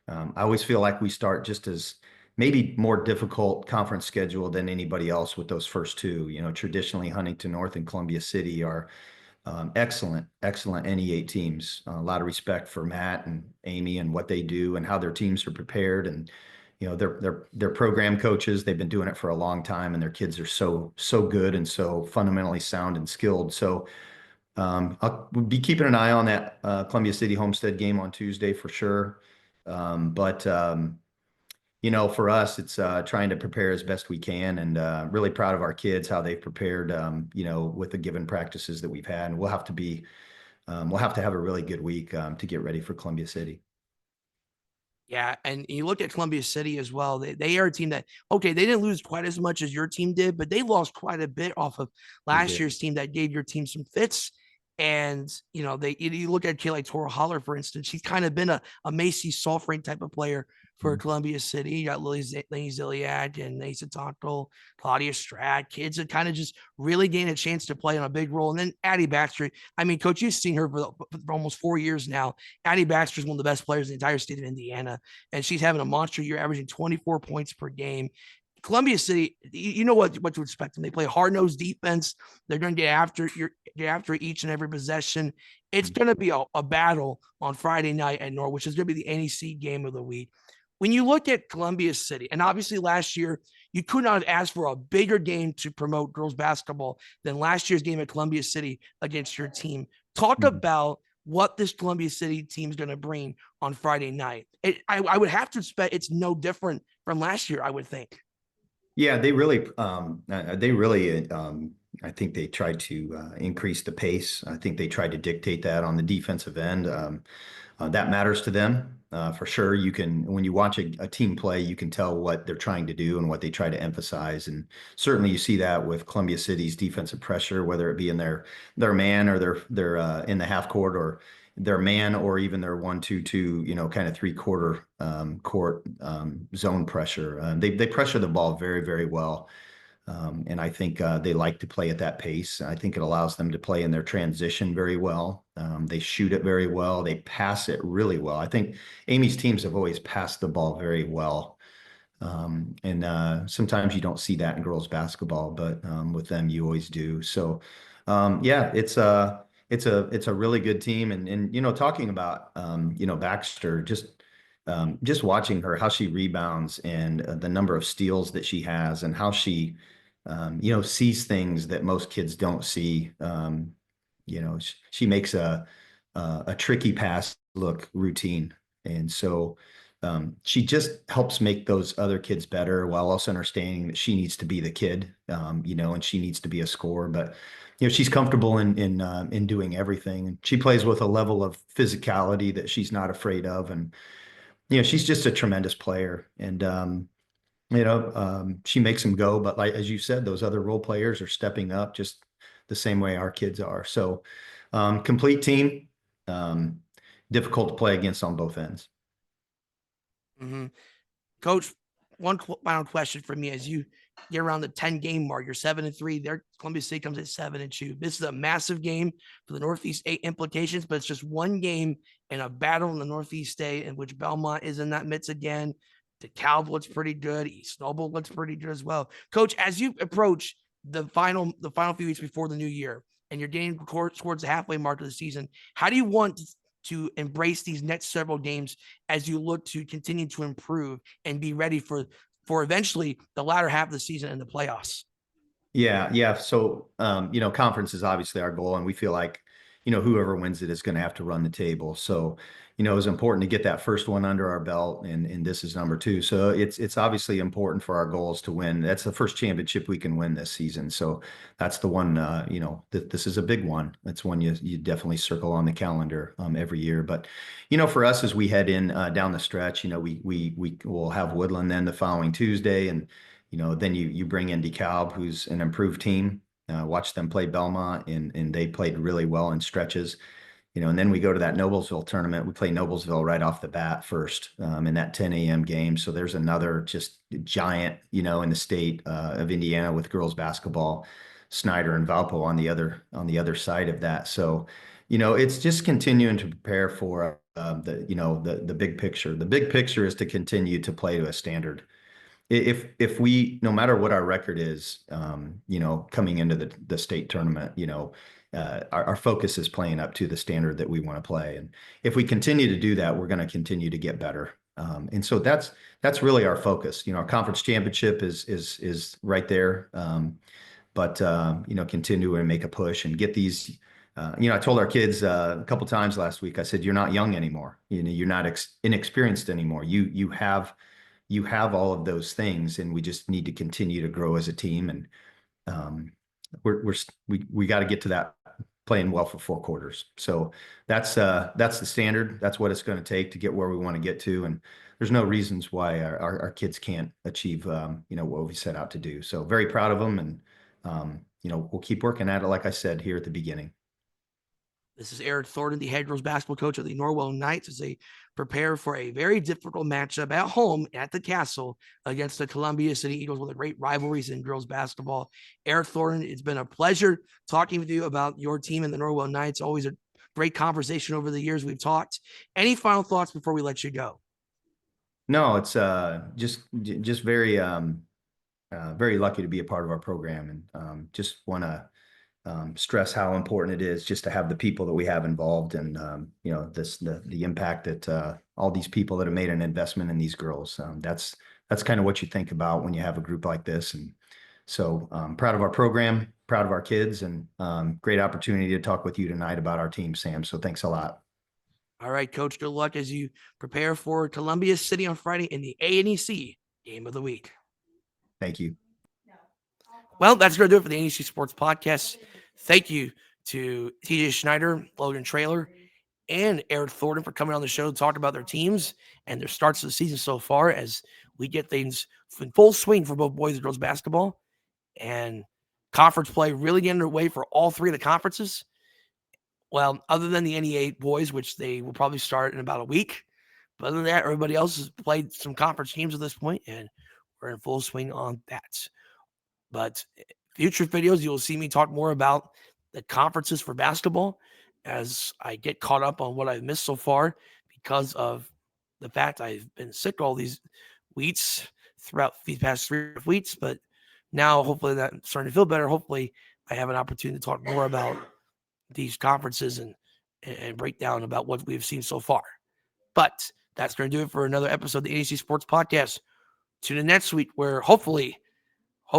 I always feel like we start just as maybe more difficult conference schedule than anybody else with those first 2. Traditionally Huntington North and Columbia City are excellent NE8 teams. A lot of respect for Matt and Amy and what they do and how their teams are prepared. And they're program coaches. They've been doing it for a long time, and their kids are so good and so fundamentally sound and skilled. So I'll be keeping an eye on that Columbia City Homestead game on Tuesday for sure. But for us, it's trying to prepare as best we can, and really proud of our kids, how they've prepared, with the given practices that we've had. And we'll have to have a really good week to get ready for Columbia City. Yeah, and you look at Columbia City as well. They are a team that, okay, they didn't lose quite as much as your team did, but they lost quite a bit off of last year's team that gave your team some fits. And, you look at a kid like Tora Holler, for instance. She's kind of been a Macy Softring type of player for Columbia City. You got Lily Ziliak and Asa Tonto, Claudia Stratt, kids that kind of just really gain a chance to play on a big role. And then Addie Baxter. I mean, Coach, you've seen her for almost 4 years now. Addie Baxter is one of the best players in the entire state of Indiana, and she's having a monster year, averaging 24 points per game. Columbia City, you know what to expect them. They play hard-nosed defense. They're going to get after each and every possession. It's going to be a battle on Friday night at Norwell, which is going to be the ANEC game of the week. When you look at Columbia City, and obviously last year, you could not have asked for a bigger game to promote girls basketball than last year's game at Columbia City against your team. Talk about what this Columbia City team is going to bring on Friday night. I would have to expect it's no different from last year, I would think. Yeah, they really, I think they tried to increase the pace. I think they tried to dictate that on the defensive end. That matters to them for sure. When you watch a team play, you can tell what they're trying to do and what they try to emphasize. And certainly you see that with Columbia City's defensive pressure, whether it be in their man or their in the half court, or their man, or even their 1-2-2, kind of 3/4 court zone pressure. They pressure the ball very, very well. And I think they like to play at that pace. I think it allows them to play in their transition very well. They shoot it very well. They pass it really well. I think Amy's teams have always passed the ball very well. And sometimes you don't see that in girls basketball, but with them, you always do. So yeah, it's a really good team. And talking about, Baxter, just watching her, how she rebounds and the number of steals that she has, and how she, sees things that most kids don't see. She makes a tricky pass look routine. And so she just helps make those other kids better while also understanding that she needs to be the kid, and she needs to be a scorer. But she's comfortable in doing everything, and she plays with a level of physicality that she's not afraid of, and she's just a tremendous player. And she makes them go. But like as you said, those other role players are stepping up just the same way our kids are. So complete team, difficult to play against on both ends. Mm-hmm. Coach, one final question for me: as you get around the 10-game mark, you're 7-3. There, Columbia State comes at 7-2. This is a massive game for the Northeast 8 implications, but it's just one game in a battle in the Northeast State in which Belmont is in that midst again. DeKalb looks pretty good. East Noble looks pretty good as well. Coach, as you approach the final few weeks before the new year, and you're getting towards the halfway mark of the season, how do you want to embrace these next several games as you look to continue to improve and be ready for eventually the latter half of the season and the playoffs? Yeah. So, conference is obviously our goal, and we feel like, whoever wins it is going to have to run the table. So, it was important to get that first one under our belt, and this is number 2. So it's obviously important for our goals to win. That's the first championship we can win this season. So that's the one, this is a big one. That's one you definitely circle on the calendar every year. But, for us, as we head in down the stretch, we will have Woodland then the following Tuesday, and then you bring in DeKalb, who's an improved team. Watch them play Belmont, and they played really well in stretches. And then we go to that Noblesville tournament. We play Noblesville right off the bat first in that 10 a.m. game. So there's another just giant, in the state of Indiana with girls basketball, Schneider and Valpo on the other side of that. So, it's just continuing to prepare for the big picture. The big picture is to continue to play to a standard. If we, no matter what our record is, coming into the state tournament, our focus is playing up to the standard that we want to play. And if we continue to do that, we're going to continue to get better. And so that's really our focus. Our conference championship is right there. But continue and make a push and get these. I told our kids a couple times last week, I said, you're not young anymore. You're not inexperienced anymore. You have all of those things, and we just need to continue to grow as a team. And we got to get to that playing well for 4 quarters. So that's the standard. That's what it's going to take to get where we want to get to. And there's no reasons why our kids can't achieve, what we set out to do. So very proud of them. And, we'll keep working at it. Like I said here at the beginning. This is Eric Thornton, the head girls basketball coach of the Norwell Knights, as they prepare for a very difficult matchup at home at the Castle against the Columbia City Eagles, one of the great rivalries in girls basketball. Eric Thornton, it's been a pleasure talking with you about your team and the Norwell Knights. Always a great conversation over the years we've talked. Any final thoughts before we let you go? No, it's just very very lucky to be a part of our program, and just want to stress how important it is just to have the people that we have involved, and the impact that all these people that have made an investment in these girls. That's kind of what you think about when you have a group like this. And so proud of our program, proud of our kids, and great opportunity to talk with you tonight about our team, Sam. So thanks a lot. All right, Coach, good luck as you prepare for Columbia City on Friday in the ANEC Game of the Week. Thank you. Well, that's going to do it for the ANEC Sports Podcast. Thank you to TJ Schneider, Logan, Traylor, and Eric Thornton for coming on the show to talk about their teams and their starts of the season so far, as we get things in full swing for both boys and girls basketball. And conference play really getting underway for all 3 of the conferences. Well, other than the NEA boys, which they will probably start in about a week. But other than that, everybody else has played some conference games at this point, and we're in full swing on that. But future videos, you'll see me talk more about the conferences for basketball as I get caught up on what I've missed so far because of the fact I've been sick all these weeks throughout these past 3 weeks. But now, hopefully, that I'm starting to feel better. Hopefully, I have an opportunity to talk more about these conferences and break down about what we've seen so far. But that's going to do it for another episode of the ANEC Sports Podcast. Tune in next week, where hopefully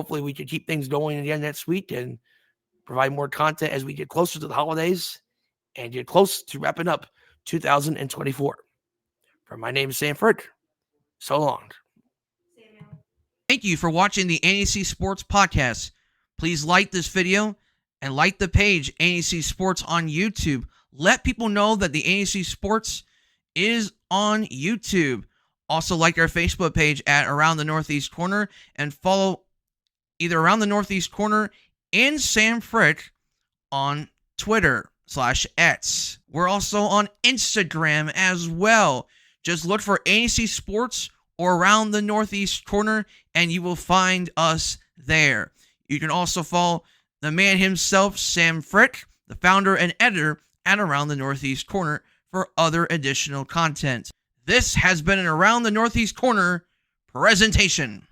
we can keep things going again next week and provide more content as we get closer to the holidays and get close to wrapping up 2024. For my name is Sam Frick. So long. Thank you for watching the ANEC Sports Podcast. Please like this video and like the page ANEC Sports on YouTube. Let people know that the ANEC Sports is on YouTube. Also like our Facebook page at Around the Northeast Corner and follow either Around the Northeast Corner and Sam Frick on Twitter/X. We're also on Instagram as well. Just look for ANEC Sports or Around the Northeast Corner and you will find us there. You can also follow the man himself, Sam Frick, the founder and editor at Around the Northeast Corner, for other additional content. This has been an Around the Northeast Corner presentation.